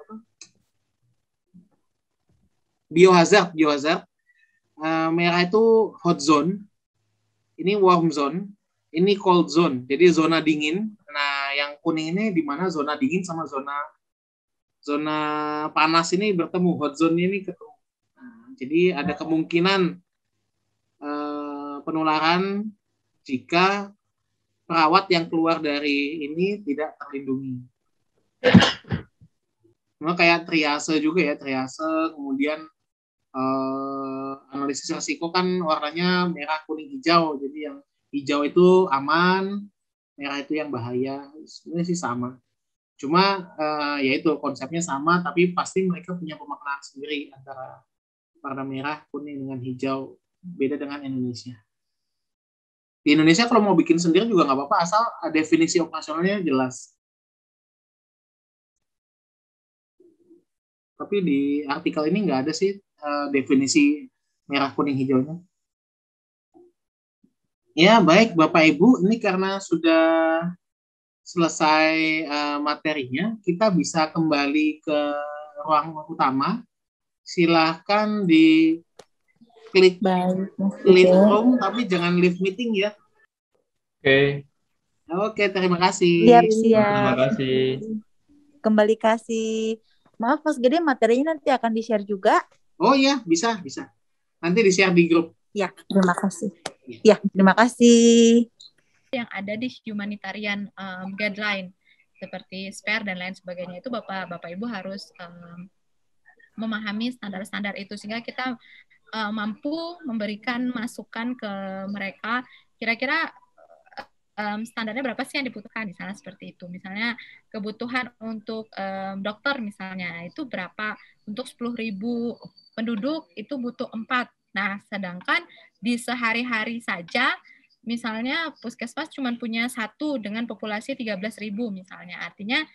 biohazard, merah itu hot zone, ini warm zone, ini cold zone, jadi zona dingin. Nah, yang kuning ini di mana zona dingin sama zona panas ini bertemu, hot zone ini ketemu. Nah, jadi ada kemungkinan penularan jika perawat yang keluar dari ini tidak terlindungi. Nah, kayak triase juga ya, kemudian analisis risiko kan warnanya merah, kuning, hijau. Jadi yang hijau itu aman, merah itu yang bahaya. Sebenarnya sih sama. Cuma ya itu konsepnya sama, tapi pasti mereka punya pemaknaan sendiri antara warna merah, kuning dengan hijau. Beda dengan Indonesia. Di Indonesia kalau mau bikin sendiri juga nggak apa-apa, asal definisi operasionalnya jelas. Tapi di artikel ini nggak ada sih definisi merah, kuning, hijaunya. Ya, baik Bapak Ibu, ini karena sudah selesai materinya, kita bisa kembali ke ruang utama. Silahkan di klik leave room, tapi jangan leave meeting ya. Oke, terima kasih. Siap. Terima kasih. Kembali kasih. Maaf Mas Gede, materinya nanti akan di-share juga. Oh iya, bisa. Nanti di-share di grup. Ya, terima kasih. Ya, terima kasih. Yang ada di humanitarian guideline. seperti spare dan lain sebagainya, itu Bapak Ibu harus memahami standar-standar itu sehingga kita mampu memberikan masukan ke mereka kira-kira standarnya berapa sih yang dibutuhkan, misalnya seperti itu. Misalnya kebutuhan untuk dokter misalnya itu berapa, untuk 10.000 penduduk itu butuh 4. Nah, sedangkan di sehari-hari saja misalnya puskesmas cuma punya 1 dengan populasi 13.000 misalnya. Artinya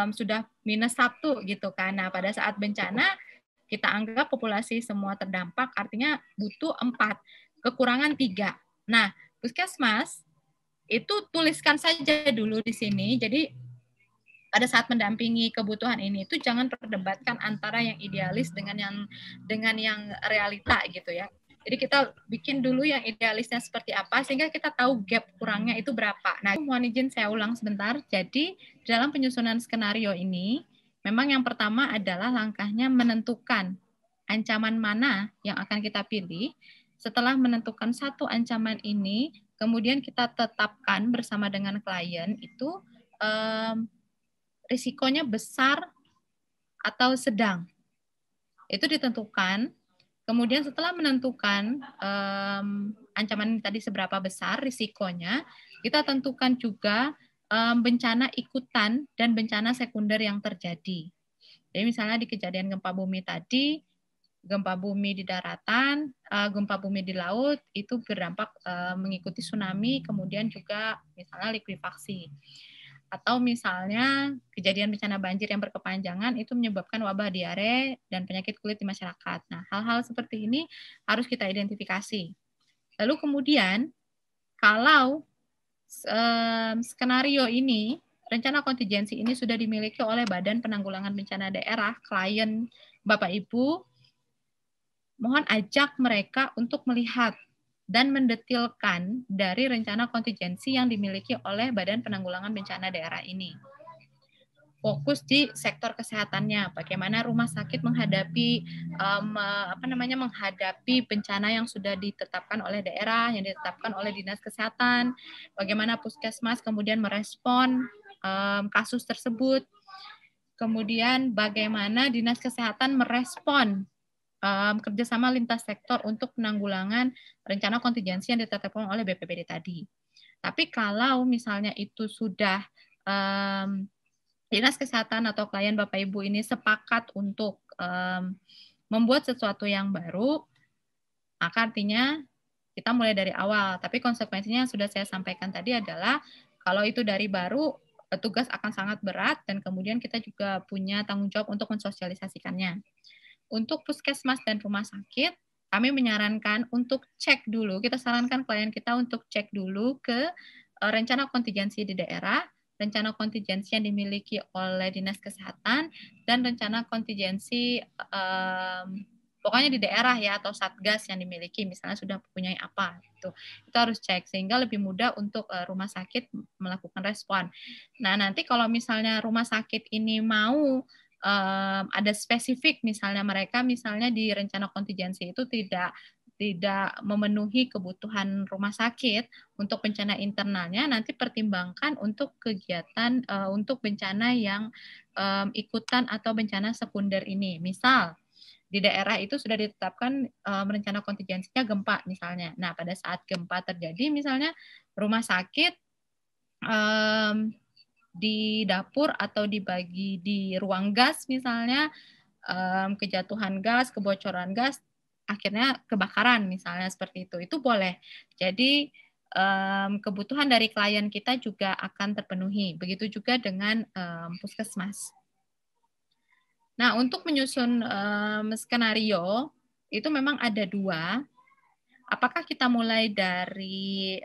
sudah -1 gitu kan. Nah, pada saat bencana kita anggap populasi semua terdampak, artinya butuh 4, kekurangan 3. Nah, puskesmas itu tuliskan saja dulu di sini. Jadi pada saat mendampingi kebutuhan ini itu jangan perdebatkan antara yang idealis dengan yang realita gitu ya. Jadi kita bikin dulu yang idealisnya seperti apa sehingga kita tahu gap kurangnya itu berapa. Nah, mohon izin saya ulang sebentar. Jadi dalam penyusunan skenario ini memang yang pertama adalah langkahnya menentukan ancaman mana yang akan kita pilih. Setelah menentukan satu ancaman ini, kemudian kita tetapkan bersama dengan klien itu risikonya besar atau sedang. Itu ditentukan. Kemudian setelah menentukan ancaman tadi seberapa besar risikonya, kita tentukan juga bencana ikutan dan bencana sekunder yang terjadi. Jadi misalnya di kejadian gempa bumi tadi, gempa bumi di daratan, gempa bumi di laut, itu berdampak mengikuti tsunami, kemudian juga misalnya likuifaksi. Atau misalnya kejadian bencana banjir yang berkepanjangan itu menyebabkan wabah diare dan penyakit kulit di masyarakat. Nah, hal-hal seperti ini harus kita identifikasi. Lalu kemudian, kalau skenario ini, rencana kontingensi ini sudah dimiliki oleh Badan Penanggulangan Bencana Daerah, klien Bapak Ibu, mohon ajak mereka untuk melihat dan mendetilkan dari rencana kontingensi yang dimiliki oleh Badan Penanggulangan Bencana Daerah ini. Fokus di sektor kesehatannya, bagaimana rumah sakit menghadapi menghadapi bencana yang sudah ditetapkan oleh daerah, yang ditetapkan oleh dinas kesehatan, bagaimana puskesmas kemudian merespon kasus tersebut, kemudian bagaimana dinas kesehatan merespon kerjasama lintas sektor untuk penanggulangan rencana kontingensi yang ditetapkan oleh BPBD tadi. Tapi kalau misalnya itu sudah dinas kesehatan atau klien Bapak Ibu ini sepakat untuk membuat sesuatu yang baru, maka artinya kita mulai dari awal. Tapi konsekuensinya yang sudah saya sampaikan tadi adalah kalau itu dari baru, tugas akan sangat berat dan kemudian kita juga punya tanggung jawab untuk mensosialisasikannya. Untuk puskesmas dan rumah sakit, kami menyarankan untuk cek dulu, kita sarankan klien kita untuk cek dulu ke rencana kontingensi di daerah, rencana kontingensi yang dimiliki oleh dinas kesehatan, dan rencana kontingensi pokoknya di daerah ya, atau satgas yang dimiliki, misalnya sudah punya apa. Itu harus cek, sehingga lebih mudah untuk rumah sakit melakukan respon. Nah, nanti kalau misalnya rumah sakit ini mau ada spesifik, misalnya mereka misalnya di rencana kontingensi itu tidak memenuhi kebutuhan rumah sakit untuk bencana internalnya, nanti pertimbangkan untuk kegiatan untuk bencana yang ikutan atau bencana sekunder ini. Misal di daerah itu sudah ditetapkan rencana kontingensinya gempa misalnya. Nah, pada saat gempa terjadi misalnya rumah sakit di dapur atau dibagi di ruang gas misalnya, kejatuhan gas, kebocoran gas, akhirnya kebakaran misalnya seperti itu boleh. Jadi kebutuhan dari klien kita juga akan terpenuhi. Begitu juga dengan puskesmas. Nah, untuk menyusun skenario itu memang ada 2. Apakah kita mulai dari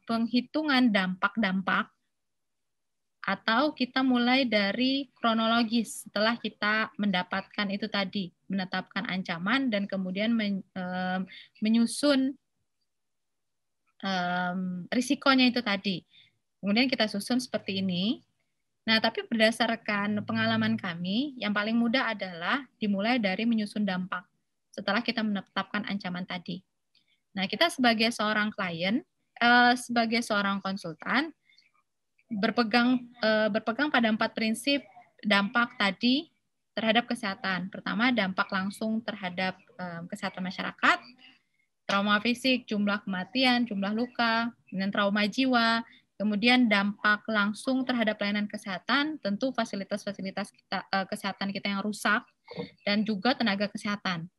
penghitungan dampak-dampak atau kita mulai dari kronologis setelah kita mendapatkan itu tadi, menetapkan ancaman dan kemudian menyusun risikonya itu tadi. Kemudian kita susun seperti ini. Nah, tapi berdasarkan pengalaman kami, yang paling mudah adalah dimulai dari menyusun dampak setelah kita menetapkan ancaman tadi. Nah, kita sebagai seorang klien, sebagai seorang konsultan, berpegang pada 4 prinsip dampak tadi terhadap kesehatan. Pertama, dampak langsung terhadap kesehatan masyarakat, trauma fisik, jumlah kematian, jumlah luka, kemudian trauma jiwa, kemudian dampak langsung terhadap pelayanan kesehatan, tentu fasilitas-fasilitas kesehatan kita yang rusak, dan juga tenaga kesehatan.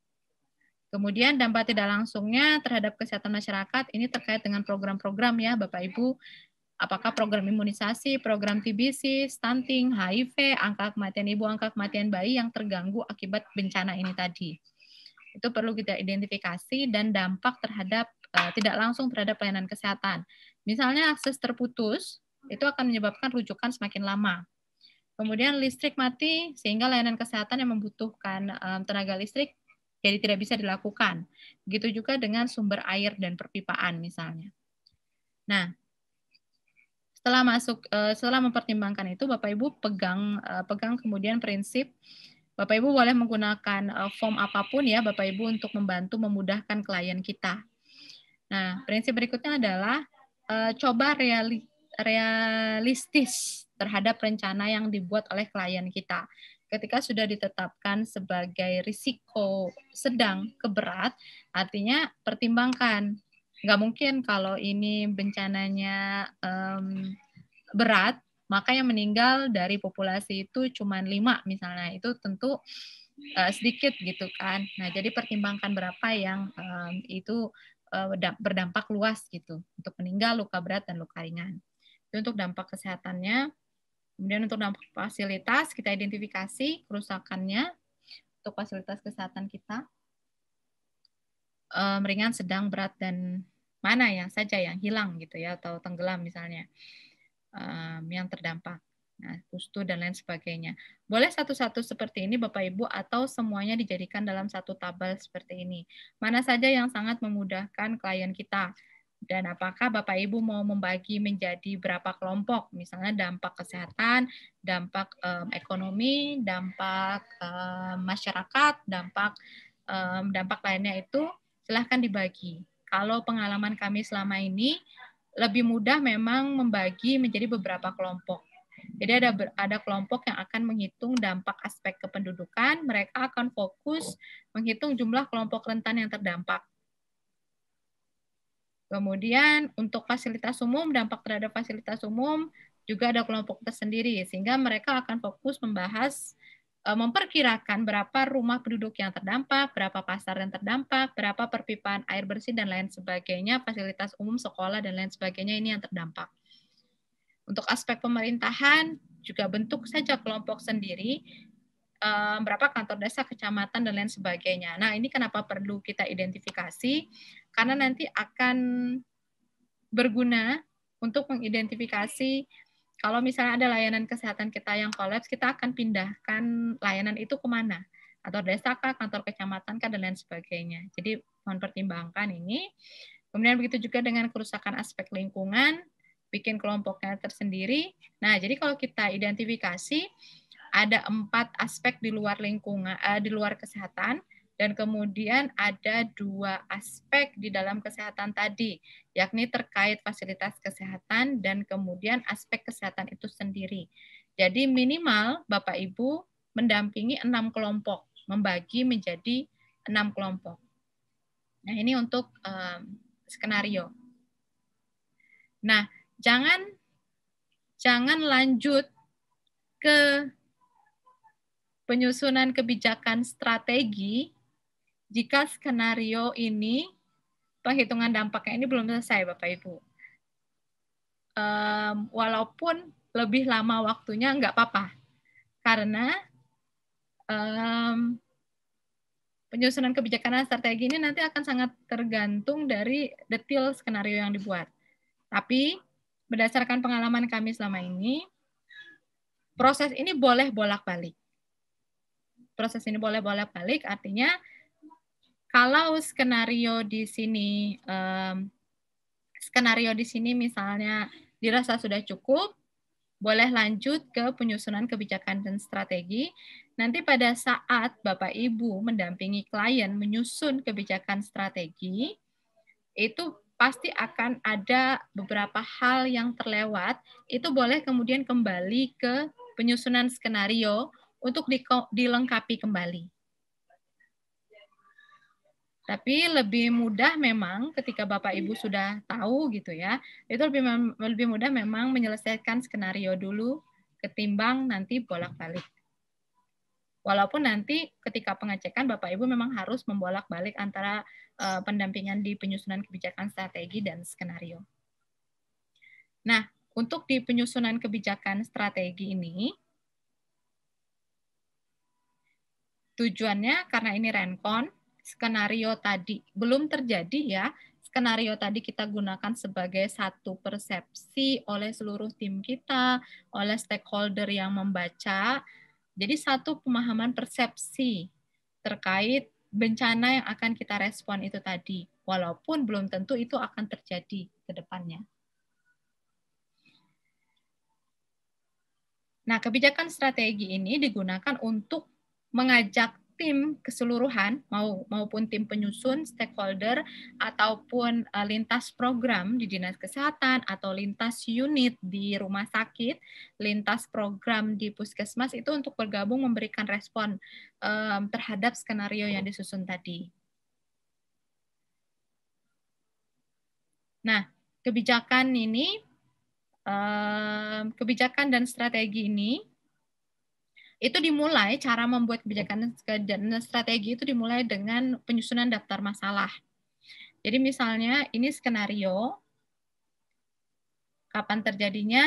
Kemudian dampak tidak langsungnya terhadap kesehatan masyarakat, ini terkait dengan program-program ya Bapak Ibu, apakah program imunisasi, program TBC, stunting, HIV, angka kematian ibu, angka kematian bayi yang terganggu akibat bencana ini tadi. Itu perlu kita identifikasi, dan dampak terhadap tidak langsung terhadap pelayanan kesehatan. Misalnya akses terputus, itu akan menyebabkan rujukan semakin lama. Kemudian listrik mati, sehingga layanan kesehatan yang membutuhkan tenaga listrik jadi tidak bisa dilakukan. Begitu juga dengan sumber air dan perpipaan misalnya. Nah, setelah mempertimbangkan itu, Bapak Ibu pegang kemudian prinsip. Bapak Ibu boleh menggunakan form apapun ya Bapak Ibu untuk membantu memudahkan klien kita. Nah, prinsip berikutnya adalah coba realistis terhadap rencana yang dibuat oleh klien kita. Ketika sudah ditetapkan sebagai risiko sedang ke berat, artinya pertimbangkan. Nggak mungkin kalau ini bencananya berat, maka yang meninggal dari populasi itu cuma 5 misalnya. Itu tentu sedikit gitu kan. Nah, jadi pertimbangkan berapa yang itu berdampak luas gitu. Untuk meninggal, luka berat, dan luka ringan. Itu untuk dampak kesehatannya. Kemudian untuk dampak fasilitas, kita identifikasi kerusakannya untuk fasilitas kesehatan kita. Ringan, sedang, berat, dan mana yang saja yang hilang gitu ya, atau tenggelam misalnya, yang terdampak. Nah, pustu dan lain sebagainya. Boleh satu-satu seperti ini Bapak Ibu, atau semuanya dijadikan dalam satu tabel seperti ini. Mana saja yang sangat memudahkan klien kita. Dan apakah Bapak Ibu mau membagi menjadi berapa kelompok, misalnya dampak kesehatan, dampak ekonomi, dampak masyarakat, dampak lainnya, itu silahkan dibagi. Kalau pengalaman kami selama ini, lebih mudah memang membagi menjadi beberapa kelompok. Jadi ada kelompok yang akan menghitung dampak aspek kependudukan, mereka akan fokus menghitung jumlah kelompok rentan yang terdampak. Kemudian untuk fasilitas umum, dampak terhadap fasilitas umum juga ada kelompok tersendiri, sehingga mereka akan fokus membahas, memperkirakan berapa rumah penduduk yang terdampak, berapa pasar yang terdampak, berapa perpipaan air bersih, dan lain sebagainya, fasilitas umum, sekolah, dan lain sebagainya, ini yang terdampak. Untuk aspek pemerintahan, juga bentuk saja kelompok sendiri, berapa kantor desa, kecamatan, dan lain sebagainya. Nah, ini kenapa perlu kita identifikasi, karena nanti akan berguna untuk mengidentifikasi kalau misalnya ada layanan kesehatan kita yang kolaps, kita akan pindahkan layanan itu kemana, atau desa kah, kantor kecamatan kah, dan lain sebagainya. Jadi mohon pertimbangkan ini. Kemudian begitu juga dengan kerusakan aspek lingkungan, bikin kelompoknya tersendiri. Nah, jadi kalau kita identifikasi ada 4 aspek di luar lingkungan, di luar kesehatan, dan kemudian ada 2 aspek di dalam kesehatan tadi, yakni terkait fasilitas kesehatan dan kemudian aspek kesehatan itu sendiri. Jadi minimal Bapak Ibu mendampingi 6 kelompok, membagi menjadi 6 kelompok. Nah, ini untuk skenario. Nah, jangan lanjut ke penyusunan kebijakan strategi jika skenario ini, penghitungan dampaknya ini belum selesai, Bapak Ibu. Walaupun lebih lama waktunya, nggak apa-apa. Karena penyusunan kebijakan dan strategi ini nanti akan sangat tergantung dari detail skenario yang dibuat. Tapi, berdasarkan pengalaman kami selama ini, proses ini boleh bolak-balik. Proses ini boleh bolak-balik, artinya kalau skenario di sini misalnya dirasa sudah cukup, boleh lanjut ke penyusunan kebijakan dan strategi. Nanti pada saat Bapak Ibu mendampingi klien menyusun kebijakan strategi, itu pasti akan ada beberapa hal yang terlewat, itu boleh kemudian kembali ke penyusunan skenario untuk dilengkapi kembali. Tapi lebih mudah memang ketika Bapak Ibu sudah tahu gitu ya, itu lebih mudah memang menyelesaikan skenario dulu ketimbang nanti bolak-balik. Walaupun nanti ketika pengecekan Bapak Ibu memang harus membolak-balik antara pendampingan di penyusunan kebijakan strategi dan skenario. Nah, untuk di penyusunan kebijakan strategi ini, tujuannya karena ini rencon, skenario tadi belum terjadi ya, skenario tadi kita gunakan sebagai satu persepsi oleh seluruh tim kita, oleh stakeholder yang membaca, jadi satu pemahaman persepsi terkait bencana yang akan kita respon itu tadi, walaupun belum tentu itu akan terjadi ke depannya. Nah, kebijakan strategi ini digunakan untuk mengajak tim keseluruhan maupun tim penyusun, stakeholder, ataupun lintas program di Dinas Kesehatan atau lintas unit di rumah sakit, lintas program di puskesmas itu untuk bergabung memberikan respon terhadap skenario yang disusun tadi. Nah, kebijakan ini, kebijakan dan strategi ini itu dimulai, cara membuat kebijakan dan strategi itu dimulai dengan penyusunan daftar masalah. Jadi misalnya ini skenario, kapan terjadinya,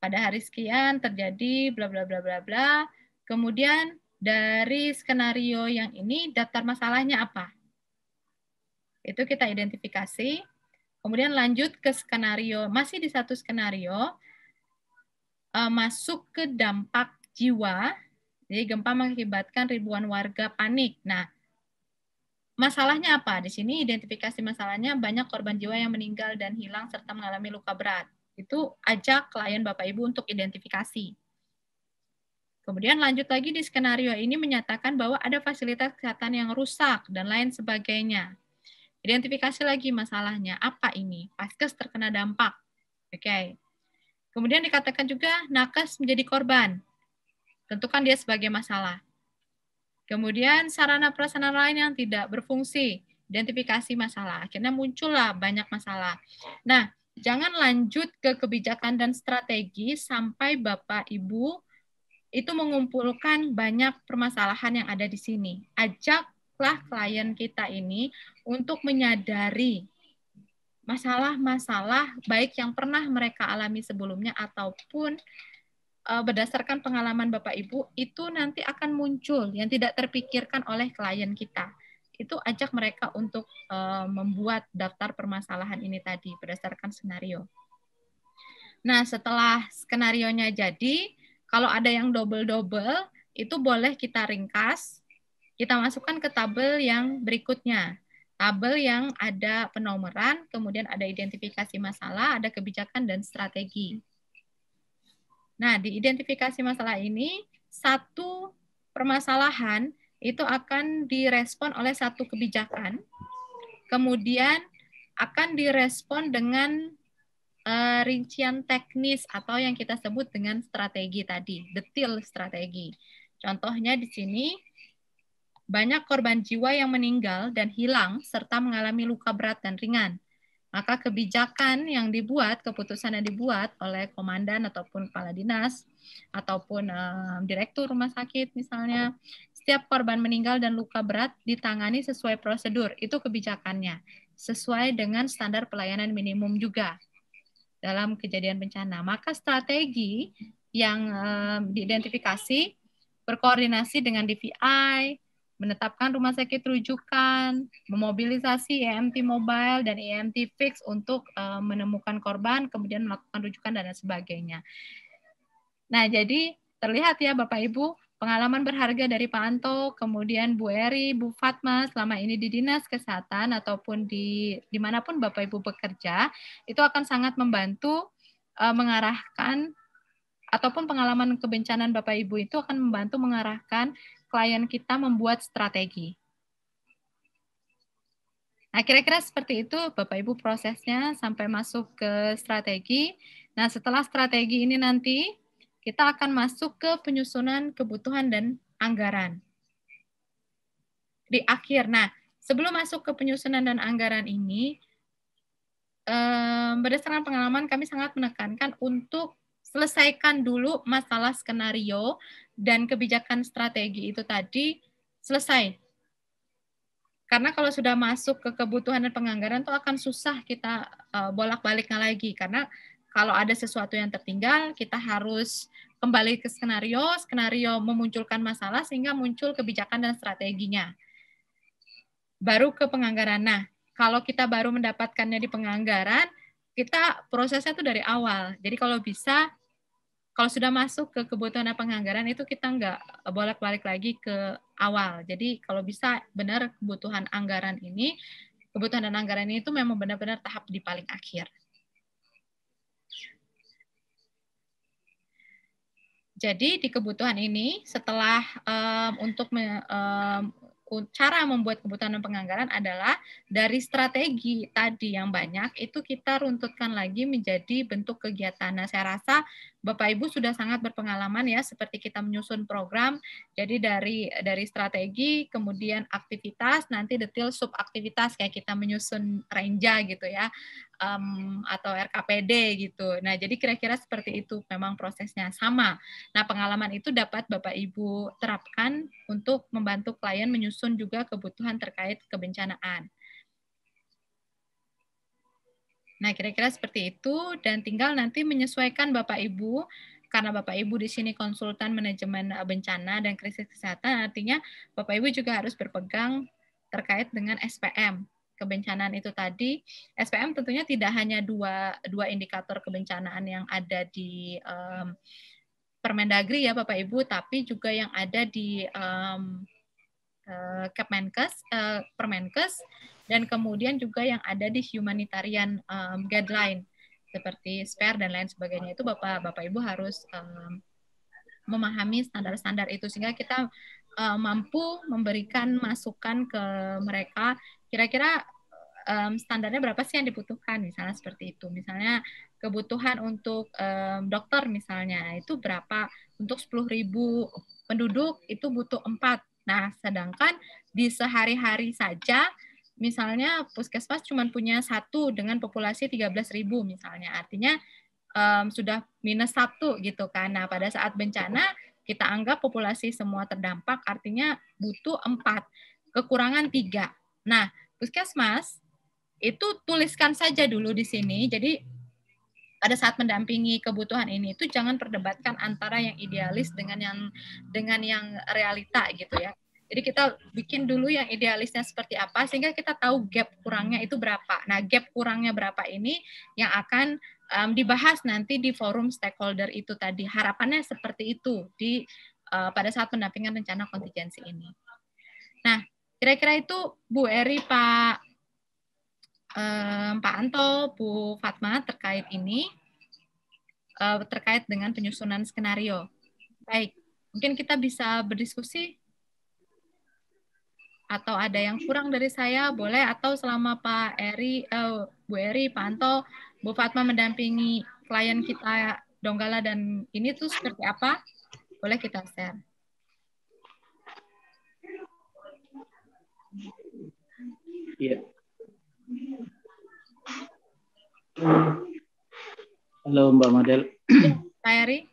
pada hari sekian terjadi bla bla bla bla bla. Kemudian dari skenario yang ini daftar masalahnya apa? Itu kita identifikasi. Kemudian lanjut ke skenario, masih di satu skenario, masuk ke dampak jiwa. Jadi gempa mengakibatkan ribuan warga panik. Nah, masalahnya apa? Di sini identifikasi masalahnya banyak korban jiwa yang meninggal dan hilang serta mengalami luka berat. Itu ajak klien Bapak Ibu untuk identifikasi. Kemudian lanjut lagi di skenario ini menyatakan bahwa ada fasilitas kesehatan yang rusak dan lain sebagainya. Identifikasi lagi masalahnya. Apa ini? Paskes terkena dampak. Oke. Kemudian dikatakan juga nakes menjadi korban. Tentukan dia sebagai masalah. Kemudian sarana prasarana lain yang tidak berfungsi, identifikasi masalah. Akhirnya muncullah banyak masalah. Nah, jangan lanjut ke kebijakan dan strategi sampai Bapak Ibu itu mengumpulkan banyak permasalahan yang ada di sini. Ajaklah klien kita ini untuk menyadari masalah-masalah baik yang pernah mereka alami sebelumnya ataupun berdasarkan pengalaman Bapak Ibu, itu nanti akan muncul yang tidak terpikirkan oleh klien kita. Itu ajak mereka untuk membuat daftar permasalahan ini tadi berdasarkan skenario. Nah, setelah skenarionya jadi, kalau ada yang double-double, itu boleh kita ringkas, kita masukkan ke tabel yang berikutnya. Tabel yang ada penomoran, kemudian ada identifikasi masalah, ada kebijakan dan strategi. Nah, di identifikasi masalah ini, satu permasalahan itu akan direspon oleh satu kebijakan, kemudian akan direspon dengan rincian teknis atau yang kita sebut dengan strategi tadi, detail strategi. Contohnya di sini, banyak korban jiwa yang meninggal dan hilang serta mengalami luka berat dan ringan. Maka kebijakan yang dibuat, keputusan yang dibuat oleh komandan ataupun kepala dinas, ataupun direktur rumah sakit misalnya, setiap korban meninggal dan luka berat ditangani sesuai prosedur, itu kebijakannya. Sesuai dengan standar pelayanan minimum juga dalam kejadian bencana. Maka strategi yang diidentifikasi, berkoordinasi dengan DVI, menetapkan rumah sakit rujukan, memobilisasi EMT mobile dan EMT fix untuk menemukan korban, kemudian melakukan rujukan dan sebagainya. Nah, jadi terlihat ya Bapak Ibu, pengalaman berharga dari Pak Anto, kemudian Bu Eri, Bu Fatma selama ini di Dinas Kesehatan ataupun dimanapun Bapak Ibu bekerja, itu akan sangat membantu mengarahkan ataupun pengalaman kebencanaan Bapak Ibu itu akan membantu mengarahkan klien kita membuat strategi. Nah, kira-kira seperti itu Bapak Ibu prosesnya sampai masuk ke strategi. Nah, setelah strategi ini nanti kita akan masuk ke penyusunan kebutuhan dan anggaran. Di akhir. Nah, sebelum masuk ke penyusunan dan anggaran ini, berdasarkan pengalaman kami sangat menekankan untuk selesaikan dulu masalah skenario dan kebijakan strategi itu tadi selesai. Karena kalau sudah masuk ke kebutuhan dan penganggaran itu akan susah kita bolak-baliknya lagi. Karena kalau ada sesuatu yang tertinggal, kita harus kembali ke skenario, skenario memunculkan masalah sehingga muncul kebijakan dan strateginya. Baru ke penganggaran. Nah, kalau kita baru mendapatkannya di penganggaran, kita prosesnya itu dari awal. Jadi kalau bisa, kalau sudah masuk ke kebutuhan dan penganggaran itu kita nggak bolak-balik lagi ke awal. Jadi kalau bisa benar kebutuhan anggaran ini, kebutuhan dan anggaran ini itu memang benar-benar tahap di paling akhir. Jadi di kebutuhan ini setelah untuk cara membuat kebutuhan dan penganggaran adalah dari strategi tadi yang banyak itu kita runtutkan lagi menjadi bentuk kegiatan. Nah, saya rasa Bapak Ibu sudah sangat berpengalaman ya seperti kita menyusun program. Jadi dari strategi kemudian aktivitas, nanti detail subaktivitas kayak kita menyusun renja gitu ya. Atau RKPD gitu. Nah, jadi kira-kira seperti itu memang prosesnya sama. Nah, pengalaman itu dapat Bapak Ibu terapkan untuk membantu klien menyusun juga kebutuhan terkait kebencanaan. Nah, kira-kira seperti itu dan tinggal nanti menyesuaikan Bapak Ibu karena Bapak Ibu di sini konsultan manajemen bencana dan krisis kesehatan, artinya Bapak Ibu juga harus berpegang terkait dengan SPM. Kebencanaan itu tadi, SPM tentunya tidak hanya dua indikator kebencanaan yang ada di Permendagri ya Bapak Ibu, tapi juga yang ada di Kepmenkes, Permenkes, dan kemudian juga yang ada di humanitarian guideline seperti SPER dan lain sebagainya. Itu Bapak Ibu harus memahami standar-standar itu sehingga kita mampu memberikan masukan ke mereka kira-kira standarnya berapa sih yang dibutuhkan, misalnya seperti itu. Misalnya kebutuhan untuk dokter misalnya itu berapa, untuk 10.000 penduduk itu butuh 4. Nah, sedangkan di sehari-hari saja misalnya puskesmas cuma punya 1 dengan populasi 13.000 misalnya. Artinya sudah minus 1 gitu kan. Nah, pada saat bencana kita anggap populasi semua terdampak artinya butuh 4, kekurangan 3. Nah, puskesmas itu tuliskan saja dulu di sini. Jadi pada saat mendampingi kebutuhan ini itu jangan perdebatkan antara yang idealis dengan yang realita gitu ya. Jadi kita bikin dulu yang idealisnya seperti apa sehingga kita tahu gap kurangnya itu berapa. Nah, gap kurangnya berapa ini yang akan dibahas nanti di forum stakeholder itu tadi. Harapannya seperti itu di pada saat pendampingan rencana kontingensi ini. Nah, kira-kira itu Bu Eri, Pak Anto, Bu Fatma terkait ini, terkait dengan penyusunan skenario. Baik, mungkin kita bisa berdiskusi atau ada yang kurang dari saya, boleh, atau selama Bu Eri, Pak Anto, Bu Fatma mendampingi klien kita Donggala dan ini tuh seperti apa, boleh kita share. Iya. Halo Mbak Madel. Pak Eri?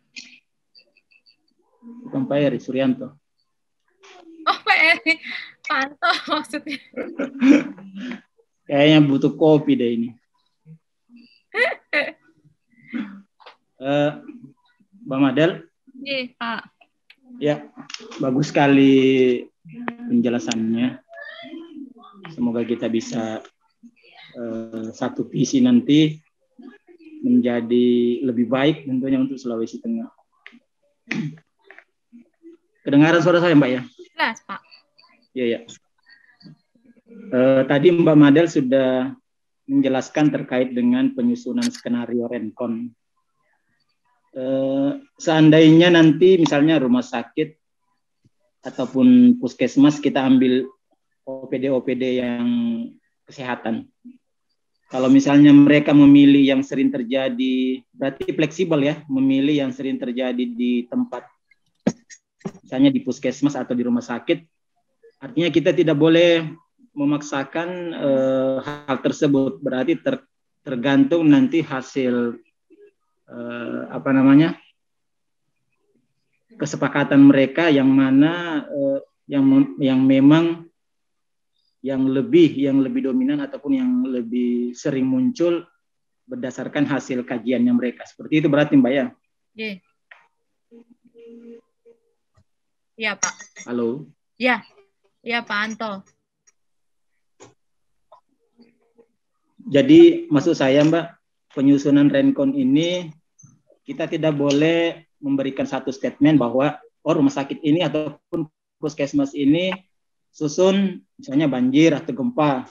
Bukan Pak Eri, Suryanto. Oh, Pak Eri. Pak Anto maksudnya. Kayaknya butuh kopi deh ini. Mbak Madel. Iya, Pak. Ya, bagus sekali penjelasannya. Semoga kita bisa satu visi nanti menjadi lebih baik tentunya untuk Sulawesi Tengah. Kedengaran suara saya Mbak ya? Jelas Pak. Iya ya. Tadi Mbak Madel sudah menjelaskan terkait dengan penyusunan skenario Rencon. Seandainya nanti misalnya rumah sakit ataupun puskesmas kita ambil OPD yang kesehatan. Kalau misalnya mereka memilih yang sering terjadi, berarti fleksibel ya, memilih yang sering terjadi di tempat, misalnya di puskesmas atau di rumah sakit. Artinya kita tidak boleh memaksakan hal tersebut. Berarti tergantung nanti hasil kesepakatan mereka yang mana yang memang yang lebih dominan ataupun yang lebih sering muncul berdasarkan hasil kajiannya mereka. Seperti itu berarti Mbak ya? Iya Pak. Halo? Iya Pak Anto. Jadi maksud saya Mbak, penyusunan Rencon ini kita tidak boleh memberikan satu statement bahwa rumah sakit ini ataupun puskesmas ini susun misalnya banjir atau gempa.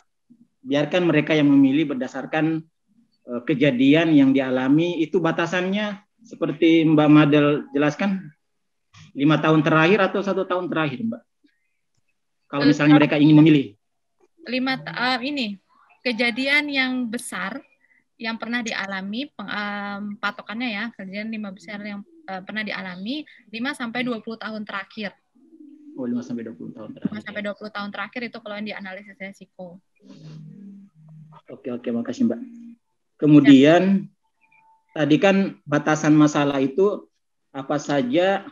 Biarkan mereka yang memilih berdasarkan kejadian yang dialami. Itu batasannya seperti Mbak Madel jelaskan 5 tahun terakhir atau 1 tahun terakhir Mbak, kalau misalnya mereka ingin memilih. Ini kejadian yang besar yang pernah dialami, patokannya ya, kejadian 5 besar yang pernah dialami 5-20 tahun terakhir. 5-20 tahun terakhir. 5-20 tahun terakhir itu kalau yang dianalisis resiko. Oke, makasih Mbak. Kemudian tadi kan batasan masalah itu apa saja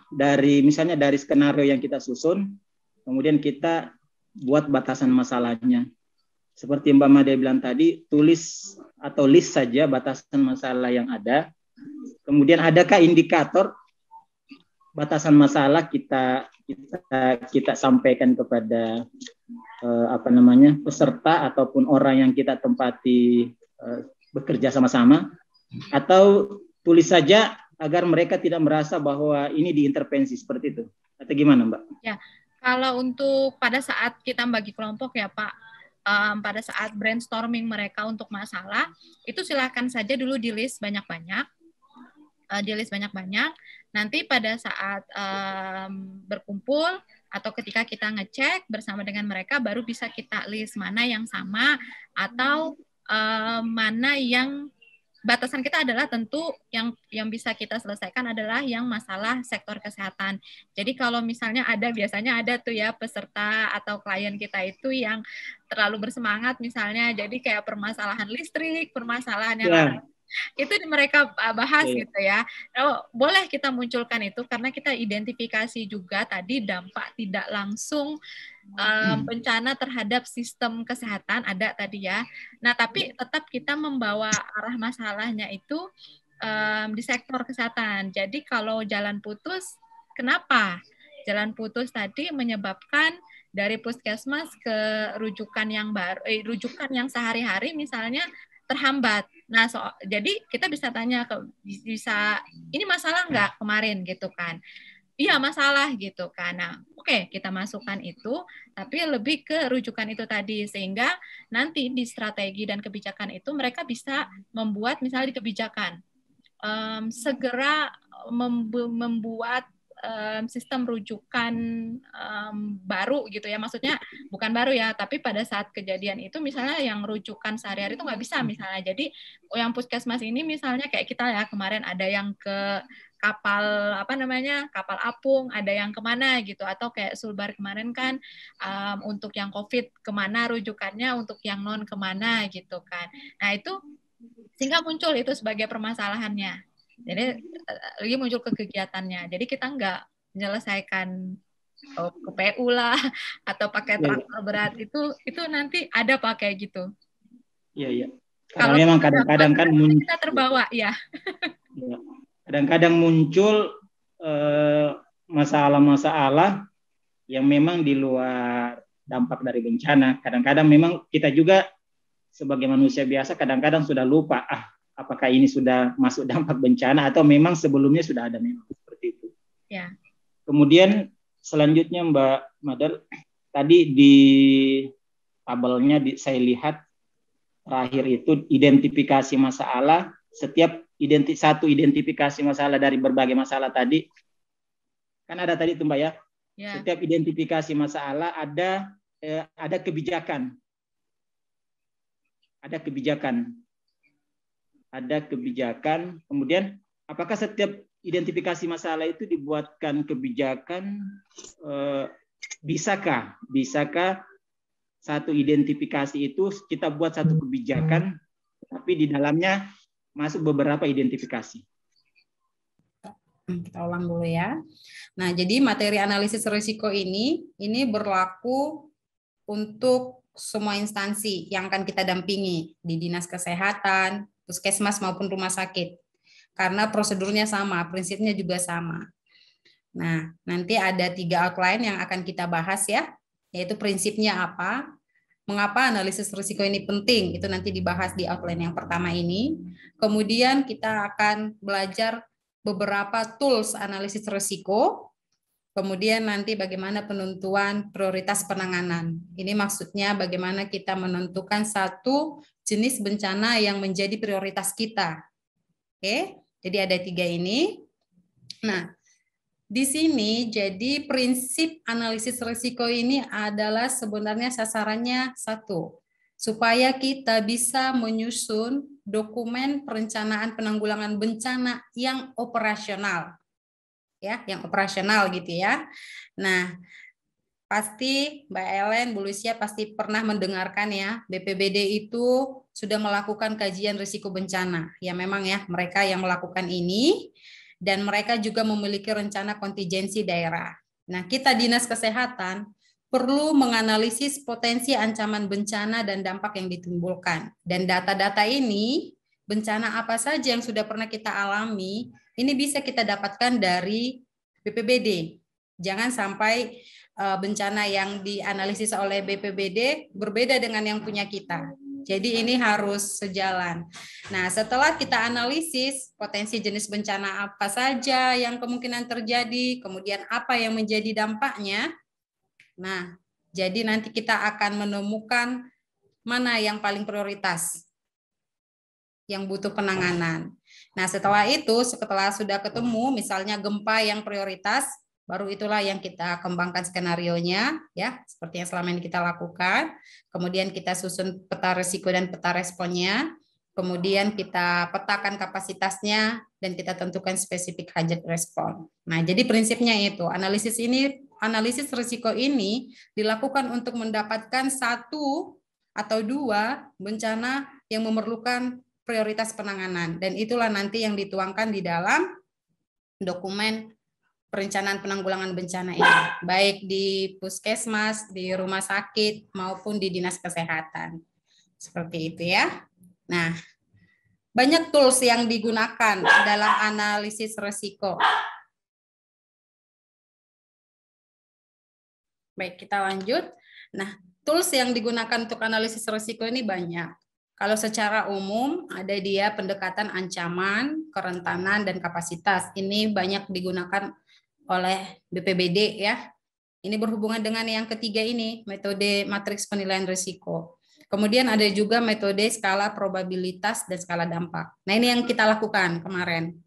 misalnya dari skenario yang kita susun, kemudian kita buat batasan masalahnya. Seperti Mbak Made bilang tadi, tulis atau list saja batasan masalah yang ada. Kemudian adakah indikator batasan masalah kita sampaikan kepada peserta ataupun orang yang kita tempati bekerja sama-sama, atau tulis saja agar mereka tidak merasa bahwa ini diintervensi seperti itu, atau gimana Mbak? Ya, kalau untuk pada saat kita bagi kelompok ya Pak, pada saat brainstorming mereka untuk masalah, itu silakan saja dulu di list banyak-banyak. Nanti pada saat berkumpul atau ketika kita ngecek bersama dengan mereka, baru bisa kita list mana yang sama atau mana yang batasan kita adalah tentu yang bisa kita selesaikan adalah yang masalah sektor kesehatan. Jadi kalau misalnya biasanya ada tuh ya peserta atau klien kita itu yang terlalu bersemangat misalnya, jadi kayak permasalahan listrik, permasalahan yang itu mereka bahas gitu ya. Boleh kita munculkan itu karena kita identifikasi juga tadi dampak tidak langsung bencana terhadap sistem kesehatan ada tadi ya. Nah, tapi tetap kita membawa arah masalahnya itu di sektor kesehatan. Jadi kalau jalan putus, kenapa? Jalan putus tadi menyebabkan dari puskesmas ke rujukan yang baru, rujukan yang sehari-hari misalnya terhambat. Nah, jadi kita bisa tanya ini masalah nggak kemarin gitu kan? Iya masalah gitu kan. Nah, oke, kita masukkan itu, tapi lebih ke rujukan itu tadi sehingga nanti di strategi dan kebijakan itu mereka bisa membuat misalnya di kebijakan segera membuat sistem rujukan baru gitu ya, maksudnya bukan baru ya, tapi pada saat kejadian itu misalnya yang rujukan sehari-hari itu nggak bisa misalnya, jadi yang puskesmas ini misalnya kayak kita ya kemarin ada yang ke kapal kapal apung, ada yang kemana gitu, atau kayak Sulbar kemarin kan untuk yang COVID kemana rujukannya, untuk yang non kemana gitu kan. Nah itu sehingga muncul itu sebagai permasalahannya. Jadi lagi muncul ke kegiatannya. Jadi kita nggak menyelesaikan ke PU lah atau pakai traktor berat itu nanti ada pakai gitu. Iya. Karena memang kadang-kadang kan kita terbawa ya. Kadang-kadang muncul masalah-masalah yang memang di luar dampak dari bencana. Kadang-kadang memang kita juga sebagai manusia biasa kadang-kadang sudah lupa apakah ini sudah masuk dampak bencana atau memang sebelumnya sudah ada memang seperti itu. Ya. Kemudian selanjutnya Mbak Madel, tadi di tabelnya saya lihat terakhir itu identifikasi masalah, setiap satu identifikasi masalah dari berbagai masalah tadi, kan ada tadi itu Mbak ya. Setiap identifikasi masalah ada kebijakan. ada kebijakan. Ada kebijakan, kemudian apakah setiap identifikasi masalah itu dibuatkan kebijakan? Bisakah satu identifikasi itu kita buat satu kebijakan, tapi di dalamnya masuk beberapa identifikasi? Kita ulang dulu ya. Nah, jadi materi analisis risiko ini berlaku untuk semua instansi yang akan kita dampingi di Dinas Kesehatan, Puskesmas maupun rumah sakit. Karena prosedurnya sama, prinsipnya juga sama. Nah, nanti ada 3 outline yang akan kita bahas ya, yaitu prinsipnya apa, mengapa analisis risiko ini penting, itu nanti dibahas di outline yang pertama ini. Kemudian kita akan belajar beberapa tools analisis risiko, kemudian nanti bagaimana penentuan prioritas penanganan. Ini maksudnya bagaimana kita menentukan satu jenis bencana yang menjadi prioritas kita. Oke, jadi ada 3 ini. Nah, di sini jadi prinsip analisis risiko ini adalah sebenarnya sasarannya satu, supaya kita bisa menyusun dokumen perencanaan penanggulangan bencana yang operasional. Ya, yang operasional gitu ya. Nah, pasti Mbak Ellen, Bu Lucia pasti pernah mendengarkan ya, BPBD itu sudah melakukan kajian risiko bencana. Ya memang ya, mereka yang melakukan ini, dan mereka juga memiliki rencana kontingensi daerah. Nah, kita Dinas Kesehatan perlu menganalisis potensi ancaman bencana dan dampak yang ditimbulkan. Dan data-data ini, bencana apa saja yang sudah pernah kita alami, ini bisa kita dapatkan dari BPBD. Jangan sampai bencana yang dianalisis oleh BPBD berbeda dengan yang punya kita. Jadi ini harus sejalan. Nah, setelah kita analisis potensi jenis bencana apa saja yang kemungkinan terjadi, kemudian apa yang menjadi dampaknya, nah, jadi nanti kita akan menemukan mana yang paling prioritas, yang butuh penanganan. Nah, setelah itu, setelah sudah ketemu, misalnya gempa yang prioritas, baru itulah yang kita kembangkan skenarionya, ya, seperti yang selama ini kita lakukan. Kemudian kita susun peta risiko dan peta responnya. Kemudian kita petakan kapasitasnya dan kita tentukan spesifik hazard respon. Nah, jadi prinsipnya itu, analisis risiko ini dilakukan untuk mendapatkan 1 atau 2 bencana yang memerlukan prioritas penanganan. Dan itulah nanti yang dituangkan di dalam dokumen perencanaan penanggulangan bencana ini, baik di puskesmas, di rumah sakit, maupun di dinas kesehatan. Seperti itu ya. Nah, banyak tools yang digunakan dalam analisis risiko. Baik, kita lanjut. Nah, tools yang digunakan untuk analisis risiko ini banyak. Kalau secara umum, ada dia pendekatan ancaman, kerentanan, dan kapasitas. Ini banyak digunakan oleh BPBD ya. Ini berhubungan dengan yang ketiga ini, metode matriks penilaian risiko. Kemudian ada juga metode skala probabilitas dan skala dampak. Nah, ini yang kita lakukan kemarin.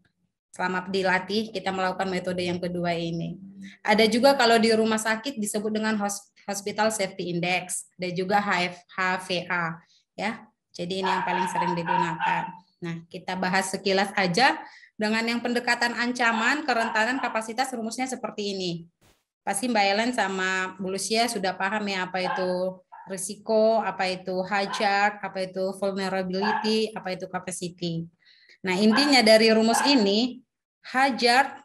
Selama dilatih, kita melakukan metode yang kedua ini. Ada juga kalau di rumah sakit disebut dengan Hospital Safety Index, dan juga HVA ya. Jadi ini yang paling sering digunakan. Nah, kita bahas sekilas aja. Dengan yang pendekatan ancaman, kerentanan, kapasitas, rumusnya seperti ini. Pasti Mbak Ellen sama Bu Lucia sudah paham ya apa itu risiko, apa itu hazard, apa itu vulnerability, apa itu capacity. Nah, intinya dari rumus ini, hazard,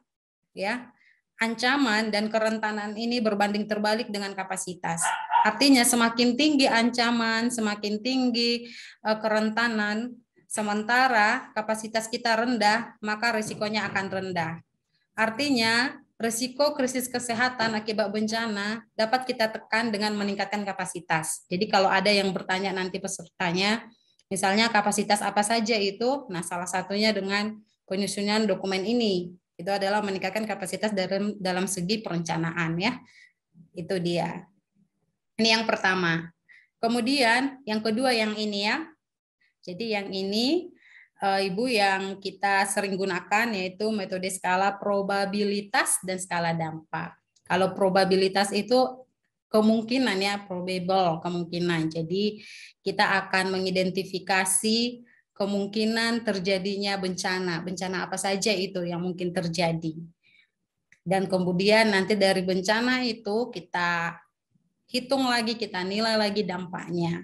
ya, ancaman dan kerentanan ini berbanding terbalik dengan kapasitas. Artinya semakin tinggi ancaman, semakin tinggi kerentanan, sementara kapasitas kita rendah, maka risikonya akan rendah. Artinya, risiko krisis kesehatan akibat bencana dapat kita tekan dengan meningkatkan kapasitas. Jadi kalau ada yang bertanya nanti pesertanya, misalnya kapasitas apa saja itu, nah salah satunya dengan penyusunan dokumen ini. Itu adalah meningkatkan kapasitas dalam segi perencanaan ya. Itu dia. Ini yang pertama. Kemudian yang kedua yang ini ya. Jadi yang ini Ibu yang kita sering gunakan yaitu metode skala probabilitas dan skala dampak. Kalau probabilitas itu kemungkinan ya, probable, kemungkinan. Jadi kita akan mengidentifikasi kemungkinan terjadinya bencana. Bencana apa saja itu yang mungkin terjadi. Dan kemudian nanti dari bencana itu kita hitung lagi, kita nilai lagi dampaknya.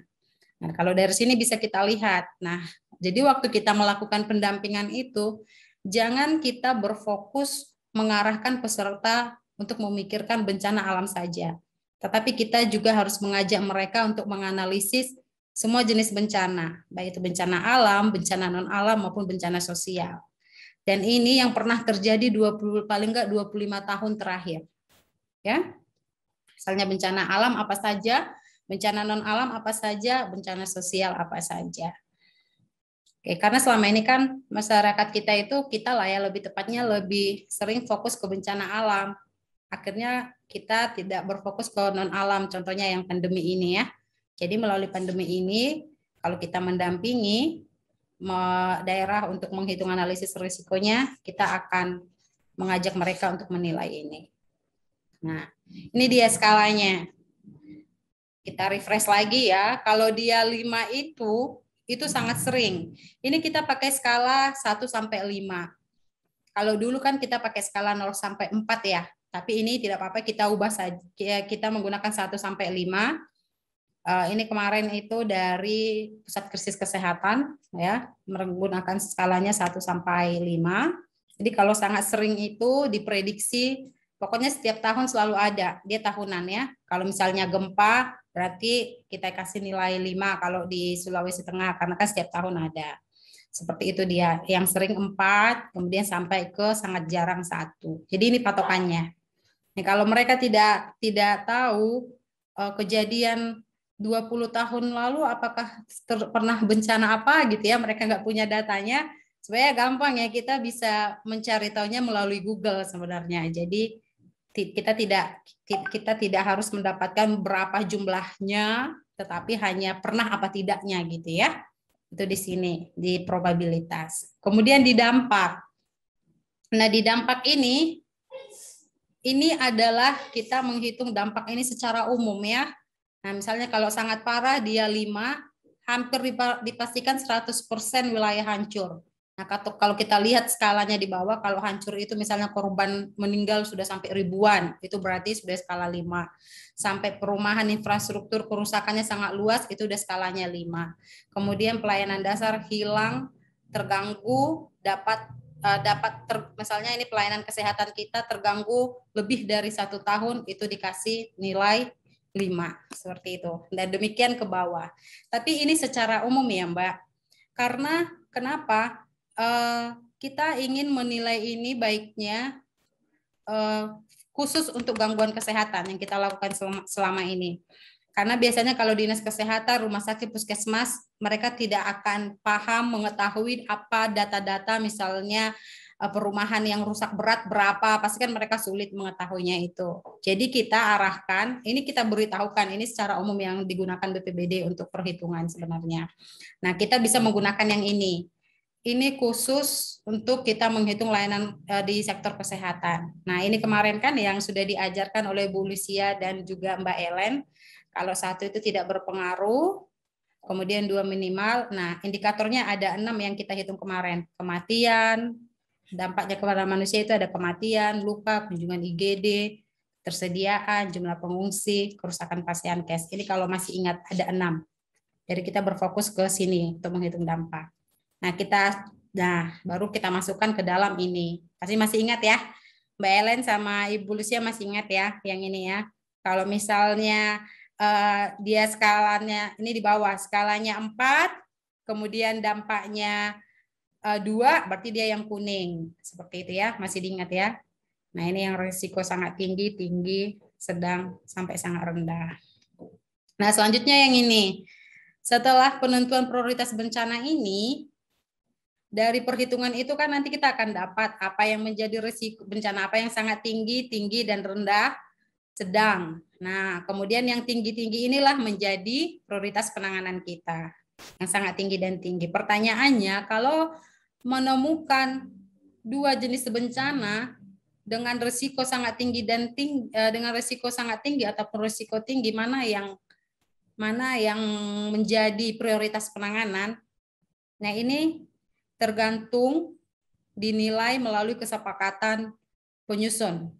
Nah, kalau dari sini bisa kita lihat. Nah, jadi waktu kita melakukan pendampingan itu, jangan kita berfokus mengarahkan peserta untuk memikirkan bencana alam saja. Tetapi kita juga harus mengajak mereka untuk menganalisis semua jenis bencana, baik itu bencana alam, bencana non-alam, maupun bencana sosial. Dan ini yang pernah terjadi paling enggak 25 tahun terakhir. Ya. Misalnya bencana alam apa saja, bencana non-alam apa saja, bencana sosial apa saja. Oke, karena selama ini kan masyarakat kita itu, kita lah ya lebih tepatnya lebih sering fokus ke bencana alam. Akhirnya kita tidak berfokus ke non-alam, contohnya yang pandemi ini ya. Jadi melalui pandemi ini, kalau kita mendampingi daerah untuk menghitung analisis risikonya, kita akan mengajak mereka untuk menilai ini. Nah, ini dia skalanya. Kita refresh lagi ya, kalau dia 5 itu sangat sering. Ini kita pakai skala 1 sampai 5. Kalau dulu kan kita pakai skala 0 sampai 4 ya. Tapi ini tidak apa-apa, kita ubah saja. Kita menggunakan 1 sampai 5. Ini kemarin itu dari Pusat Krisis Kesehatan ya, menggunakan skalanya 1 sampai 5. Jadi kalau sangat sering itu diprediksi pokoknya setiap tahun selalu ada, dia tahunan ya. Kalau misalnya gempa berarti kita kasih nilai 5 kalau di Sulawesi Tengah karena kan setiap tahun ada. Seperti itu dia, yang sering 4, kemudian sampai ke sangat jarang 1. Jadi ini patokannya. Nah, kalau mereka tidak tahu kejadian 20 tahun lalu apakah pernah bencana apa gitu ya, mereka nggak punya datanya, sebenarnya gampang ya, kita bisa mencari tahunya melalui Google sebenarnya. Jadi kita tidak harus mendapatkan berapa jumlahnya, tetapi hanya pernah apa tidaknya gitu ya. Itu di sini di probabilitas. Kemudian di dampak. Nah, di dampak ini adalah kita menghitung dampak ini secara umum ya. Nah, misalnya kalau sangat parah dia 5, hampir dipastikan 100% wilayah hancur. Nah, kalau kita lihat skalanya di bawah, kalau hancur itu misalnya korban meninggal sudah sampai ribuan, itu berarti sudah skala 5. Sampai perumahan infrastruktur kerusakannya sangat luas, itu udah skalanya 5. Kemudian pelayanan dasar hilang, terganggu, misalnya ini pelayanan kesehatan kita terganggu lebih dari 1 tahun, itu dikasih nilai 5, seperti itu. Dan demikian ke bawah. Tapi ini secara umum ya Mbak. Karena kenapa? Kita ingin menilai ini baiknya khusus untuk gangguan kesehatan yang kita lakukan selama ini. Karena biasanya kalau dinas kesehatan, rumah sakit, puskesmas, mereka tidak akan paham, mengetahui apa data-data misalnya perumahan yang rusak berat berapa, pasti kan mereka sulit mengetahuinya itu. Jadi kita arahkan, ini kita beritahukan, ini secara umum yang digunakan BPBD untuk perhitungan sebenarnya. Nah, kita bisa menggunakan yang ini. Ini khusus untuk kita menghitung layanan di sektor kesehatan. Nah, ini kemarin kan yang sudah diajarkan oleh Bu Lucia dan juga Mbak Ellen. Kalau 1 itu tidak berpengaruh, kemudian 2 minimal. Nah, indikatornya ada 6 yang kita hitung kemarin. Kematian, dampaknya kepada manusia itu ada kematian, luka, kunjungan IGD, tersediaan, jumlah pengungsi, kerusakan pasien kes. Ini kalau masih ingat ada 6. Jadi kita berfokus ke sini untuk menghitung dampak. Nah, baru kita masukkan ke dalam ini. Pasti masih ingat ya, Mbak Ellen sama Ibu Lucia masih ingat ya, yang ini ya. Kalau misalnya dia skalanya, ini di bawah, skalanya 4, kemudian dampaknya 2, berarti dia yang kuning. Seperti itu ya, masih diingat ya. Nah, ini yang risiko sangat tinggi, sedang, sampai sangat rendah. Nah, selanjutnya yang ini. Setelah penentuan prioritas bencana ini, dari perhitungan itu kan nanti kita akan dapat apa yang menjadi risiko bencana, apa yang sangat tinggi, dan rendah, sedang. Nah, kemudian yang tinggi-tinggi inilah menjadi prioritas penanganan kita. Yang sangat tinggi dan tinggi. Pertanyaannya, kalau menemukan 2 jenis bencana dengan risiko sangat tinggi dengan risiko sangat tinggi ataupun risiko tinggi, mana yang menjadi prioritas penanganan. Nah, ini tergantung dinilai melalui kesepakatan penyusun.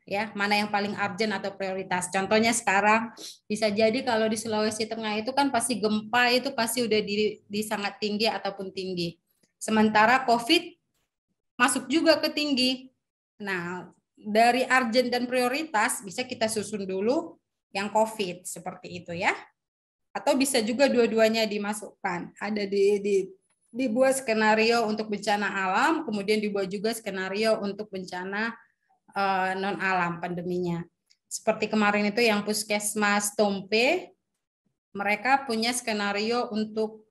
Ya, mana yang paling urgent atau prioritas. Contohnya sekarang bisa jadi kalau di Sulawesi Tengah itu kan pasti gempa itu pasti udah di sangat tinggi ataupun tinggi. Sementara COVID masuk juga ke tinggi. Nah, dari urgent dan prioritas bisa kita susun dulu yang COVID seperti itu ya. Atau bisa juga dua-duanya dimasukkan. Ada dibuat skenario untuk bencana alam, kemudian dibuat juga skenario untuk bencana non alam pandeminya. Seperti kemarin itu yang Puskesmas Tompe, mereka punya skenario untuk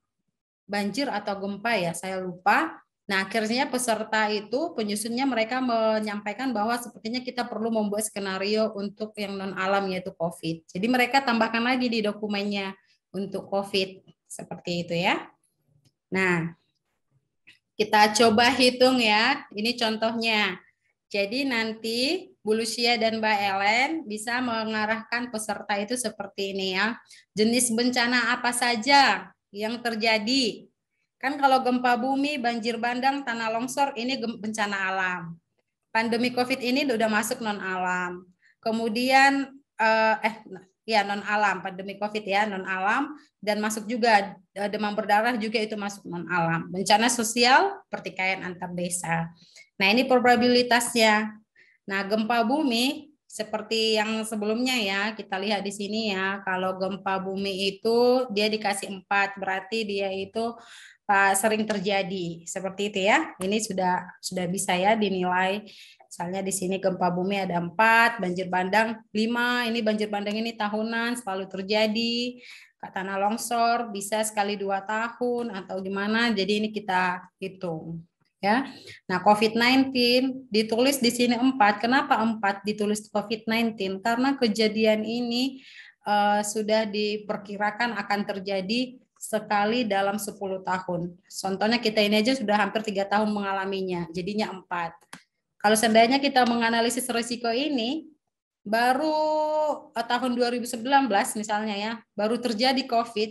banjir atau gempa ya, saya lupa. Nah, akhirnya peserta itu penyusunnya mereka menyampaikan bahwa sepertinya kita perlu membuat skenario untuk yang non alam yaitu COVID. Jadi mereka tambahkan lagi di dokumennya untuk COVID seperti itu ya. Nah, kita coba hitung ya. Ini contohnya. Jadi nanti Bu Lucia dan Mbak Ellen bisa mengarahkan peserta itu seperti ini ya. Jenis bencana apa saja yang terjadi? Kan kalau gempa bumi, banjir bandang, tanah longsor ini bencana alam. Pandemi COVID ini udah masuk non alam. Kemudian non alam, pandemi COVID ya, non alam, dan masuk juga demam berdarah juga itu masuk non alam. Bencana sosial, pertikaian antar desa. Nah, ini probabilitasnya. Nah, gempa bumi seperti yang sebelumnya ya, kita lihat di sini ya. Kalau gempa bumi itu dia dikasih 4, berarti dia itu sering terjadi. Seperti itu ya. Ini sudah bisa ya dinilai. Misalnya di sini gempa bumi ada 4, banjir bandang 5. Ini banjir bandang ini tahunan selalu terjadi. Tanah longsor bisa sekali 2 tahun atau gimana. Jadi ini kita hitung. Ya, nah COVID-19 ditulis di sini 4. Kenapa 4 ditulis COVID-19? Karena kejadian ini sudah diperkirakan akan terjadi sekali dalam 10 tahun. Contohnya kita ini aja sudah hampir 3 tahun mengalaminya, jadinya 4. Kalau seandainya kita menganalisis risiko ini, baru tahun 2019 misalnya ya, baru terjadi COVID,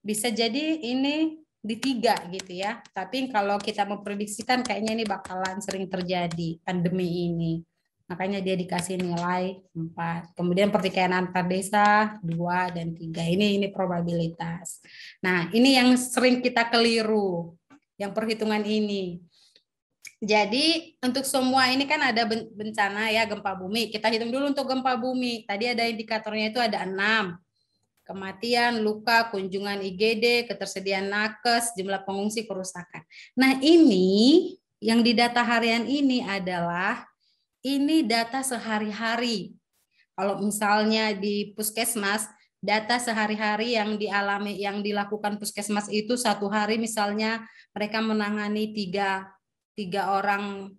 bisa jadi ini di 3 gitu ya. Tapi kalau kita memprediksikan kayaknya ini bakalan sering terjadi pandemi ini. Makanya dia dikasih nilai 4. Kemudian pertikaian antar desa 2 dan 3. Ini probabilitas. Nah, ini yang sering kita keliru. Yang perhitungan ini. Jadi untuk semua ini kan ada bencana ya, gempa bumi. Kita hitung dulu untuk gempa bumi. Tadi ada indikatornya itu ada 6. Kematian, luka, kunjungan IGD, ketersediaan nakes, jumlah pengungsi, kerusakan. Nah, ini yang di data harian ini adalah ini data sehari-hari. Kalau misalnya di puskesmas, data sehari-hari yang dilakukan puskesmas itu 1 hari misalnya mereka menangani 3 orang,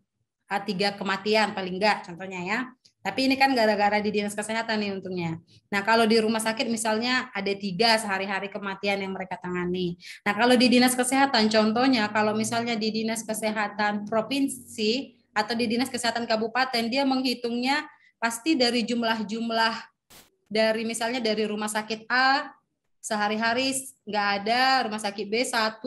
3 kematian paling enggak contohnya ya. Tapi ini kan gara-gara di dinas kesehatan nih untungnya. Nah, kalau di rumah sakit misalnya ada 3 sehari-hari kematian yang mereka tangani. Nah, kalau di dinas kesehatan contohnya kalau misalnya di dinas kesehatan provinsi atau di dinas kesehatan kabupaten, dia menghitungnya pasti dari jumlah-jumlah dari misalnya dari rumah sakit A sehari-hari nggak ada, rumah sakit B 1,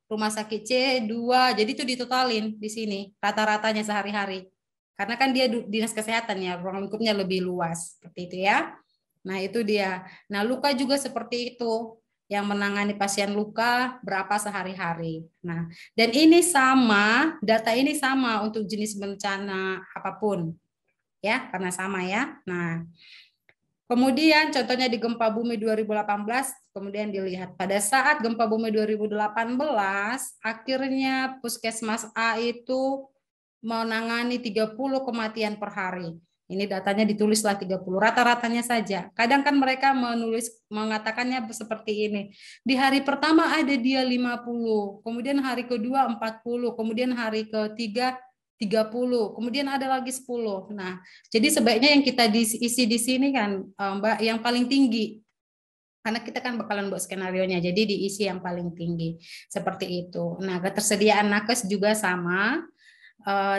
rumah sakit C 2, jadi itu ditotalin di sini rata-ratanya sehari-hari. Karena kan dia dinas kesehatan ya, ruang lingkupnya lebih luas seperti itu ya. Nah, itu dia. Nah, luka juga seperti itu. Yang menangani pasien luka berapa sehari-hari. Nah, dan ini sama, data ini sama untuk jenis bencana apapun. Ya, karena sama ya. Nah, kemudian contohnya di gempa bumi 2018, kemudian dilihat pada saat gempa bumi 2018, akhirnya Puskesmas A itu menangani 30 kematian per hari. Ini datanya ditulislah 30, rata-ratanya saja. Kadang kan mereka mengatakannya seperti ini. Di hari pertama ada dia 50, kemudian hari kedua 40, kemudian hari ketiga 30, kemudian ada lagi 10. Nah, jadi sebaiknya yang kita isi di sini kan, Mbak, yang paling tinggi. Karena kita kan bakalan buat skenarionya, jadi diisi yang paling tinggi. Seperti itu. Nah, ketersediaan nakes juga sama.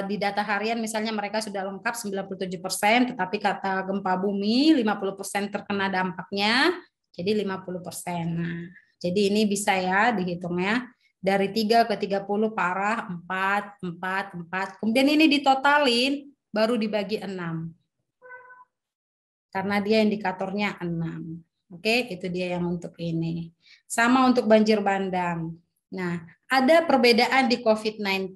di data harian misalnya mereka sudah lengkap 97%, tetapi kata gempa bumi 50% terkena dampaknya, jadi 50%. Nah, jadi ini bisa ya dihitungnya dari 3 ke 30 parah 4, 4, 4. Kemudian ini ditotalin baru dibagi 6. Karena dia indikatornya 6. Oke, itu dia yang untuk ini. Sama untuk banjir bandang. Nah, ada perbedaan di COVID-19.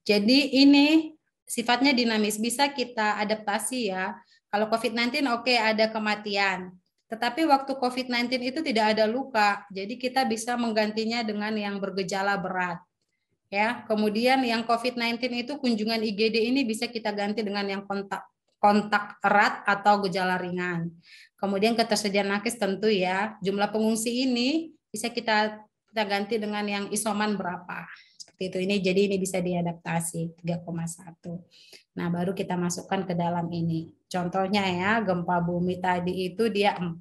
Jadi ini sifatnya dinamis, bisa kita adaptasi ya. Kalau COVID-19 oke, ada kematian. Tetapi waktu COVID-19 itu tidak ada luka, jadi kita bisa menggantinya dengan yang bergejala berat. Ya, kemudian yang COVID-19 itu kunjungan IGD ini bisa kita ganti dengan yang kontak erat atau gejala ringan. Kemudian ketersediaan nakes tentu ya, jumlah pengungsi ini bisa kita ganti dengan yang isoman berapa. Seperti itu ini, jadi ini bisa diadaptasi 3,1. Nah, baru kita masukkan ke dalam ini. Contohnya ya, gempa bumi tadi itu dia 4,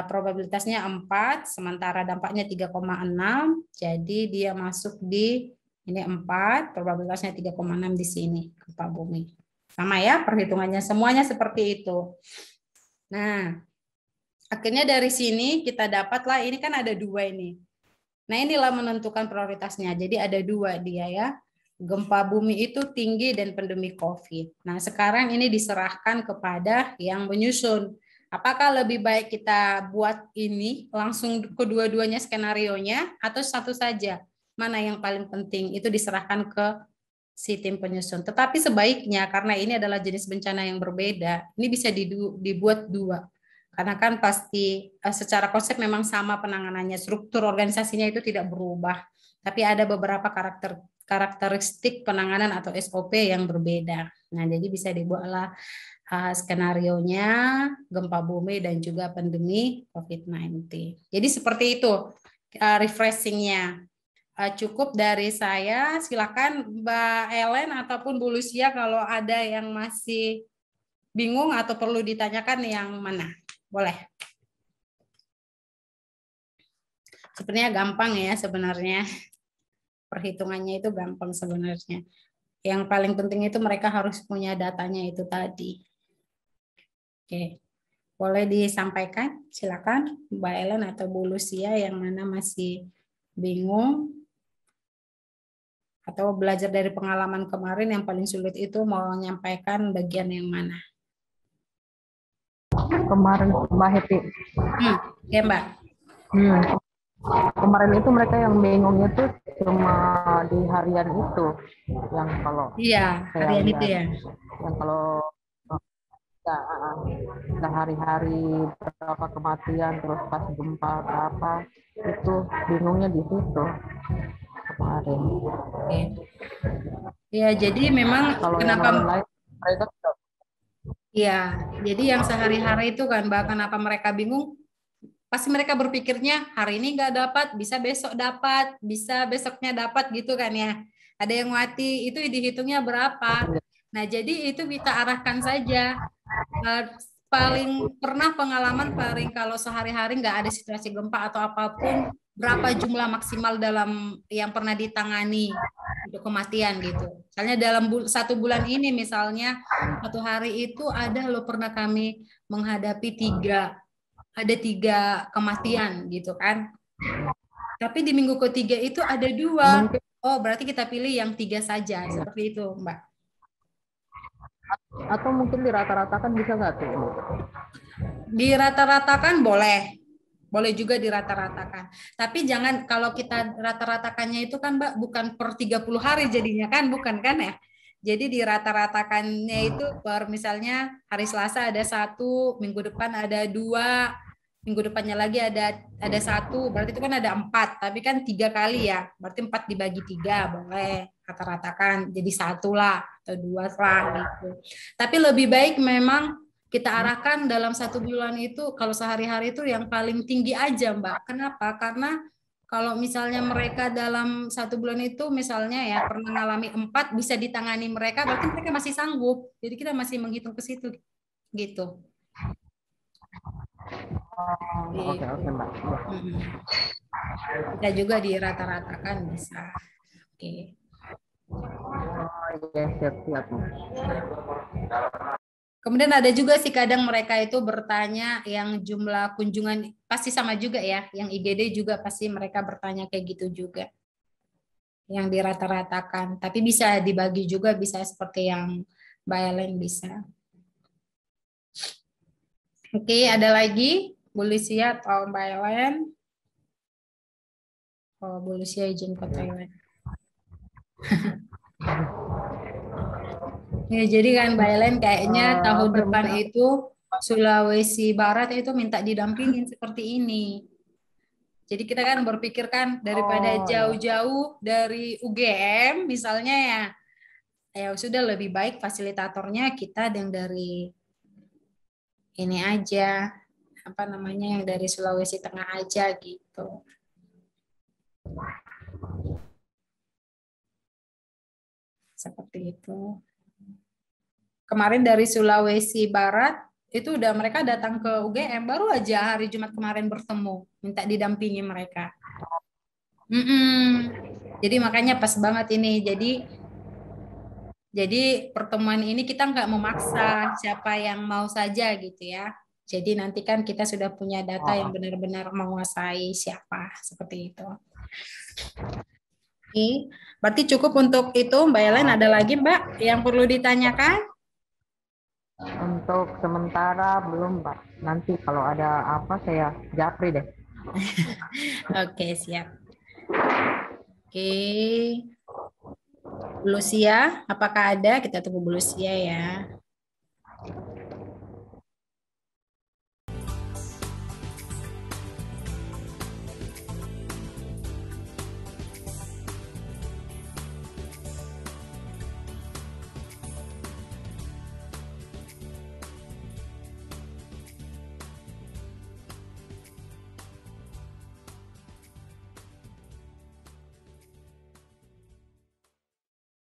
probabilitasnya 4, sementara dampaknya 3,6, jadi dia masuk di ini 4, probabilitasnya 3,6 di sini gempa bumi. Sama ya perhitungannya, semuanya seperti itu. Nah, akhirnya dari sini kita dapatlah, ini kan ada 2 ini. Nah, inilah menentukan prioritasnya. Jadi ada 2 dia ya. Gempa bumi itu tinggi dan pandemi COVID. Nah, sekarang ini diserahkan kepada yang menyusun. Apakah lebih baik kita buat ini langsung kedua-duanya skenarionya atau satu saja? Mana yang paling penting? Itu diserahkan ke si tim penyusun. Tetapi sebaiknya karena ini adalah jenis bencana yang berbeda, ini bisa dibuat 2. Karena kan pasti secara konsep memang sama penanganannya, struktur organisasinya itu tidak berubah. Tapi ada beberapa karakteristik penanganan atau SOP yang berbeda. Nah, jadi bisa dibuatlah skenarionya gempa bumi dan juga pandemi COVID-19. Jadi seperti itu refreshingnya. Cukup dari saya, silakan Mbak Ellen ataupun Bu Lucia kalau ada yang masih bingung atau perlu ditanyakan yang mana. Boleh. Sebenarnya gampang ya sebenarnya. Perhitungannya itu gampang sebenarnya. Yang paling penting itu mereka harus punya datanya itu tadi. Oke. Boleh disampaikan? Silakan Mbak Ellen atau Bu Lucia yang mana masih bingung. Atau belajar dari pengalaman kemarin yang paling sulit itu mau menyampaikan bagian yang mana? Kemarin Mbak Happy. Ya Mbak. Kemarin itu mereka yang bingungnya tuh cuma di harian itu, yang kalau harian itu ya. Yang kalau hari-hari berapa kematian terus pas gempa berapa itu bingungnya di situ. Kemarin. Ya, jadi memang kalau kenapa lain, mereka ya, jadi yang sehari-hari itu kan Mbak, kenapa mereka bingung? Pasti mereka berpikirnya hari ini nggak dapat, bisa besok dapat, bisa besoknya dapat gitu kan ya. Ada yang mati, itu dihitungnya berapa? Nah, jadi itu kita arahkan saja. Paling pernah pengalaman paling kalau sehari-hari nggak ada situasi gempa atau apapun, berapa jumlah maksimal dalam yang pernah ditangani untuk kematian gitu. Misalnya dalam 1 bulan ini misalnya 1 hari itu ada loh pernah kami menghadapi 3 kematian gitu kan. Tapi di minggu ketiga itu ada 2. Oh, berarti kita pilih yang 3 saja seperti itu, Mbak. Atau mungkin dirata-ratakan bisa nggak tuh? Dirata-ratakan boleh. Boleh juga dirata-ratakan. Tapi jangan kalau kita rata-ratakannya itu kan Mbak bukan per 30 hari jadinya kan, bukan kan ya? Jadi dirata-ratakannya itu per misalnya hari Selasa ada 1, minggu depan ada 2, minggu depannya lagi ada 1, berarti itu kan ada 4, tapi kan 3 kali ya. Berarti 4 dibagi 3 boleh rata-ratakan jadi 1 lah atau 2 lah gitu. Tapi lebih baik memang kita arahkan dalam 1 bulan itu kalau sehari-hari itu yang paling tinggi aja Mbak. Kenapa? Karena kalau misalnya mereka dalam 1 bulan itu misalnya ya pernah mengalami 4 bisa ditangani mereka, berarti mereka masih sanggup. Jadi kita masih menghitung ke situ gitu. Oke Mbak. Kita juga dirata-ratakan bisa. Oke. ya, siap-siap. Kemudian ada juga sih kadang mereka itu bertanya yang jumlah kunjungan pasti sama juga ya, yang IGD juga pasti mereka bertanya kayak gitu juga. Yang dirata-ratakan, tapi bisa dibagi juga, bisa seperti yang Mbak Ellen bisa. Oke, ada lagi Bu Lucia atau Mbak Ellen? Oh, Bu Lucia izin ke toilet. Ya, jadi kan Mbak Ellen kayaknya tahun depan itu Sulawesi Barat itu minta didampingin seperti ini. Jadi kita kan berpikir kan daripada jauh-jauh dari UGM misalnya ya sudah lebih baik fasilitatornya kita yang dari ini aja, apa namanya, yang dari Sulawesi Tengah aja gitu. Seperti itu. Kemarin dari Sulawesi Barat itu udah mereka datang ke UGM, baru aja hari Jumat kemarin bertemu, minta didampingi mereka. Jadi makanya pas banget ini. Jadi pertemuan ini kita nggak memaksa siapa yang mau saja gitu ya. Jadi nanti kan kita sudah punya data yang benar-benar menguasai siapa, seperti itu. Oke, berarti cukup untuk itu Mbak Ellen. Ada lagi Mbak yang perlu ditanyakan? Untuk sementara belum, Mbak. Nanti kalau ada apa saya japri deh. Oke, siap. Oke. Bu Lucia, apakah ada? Kita tunggu Bu Lucia ya.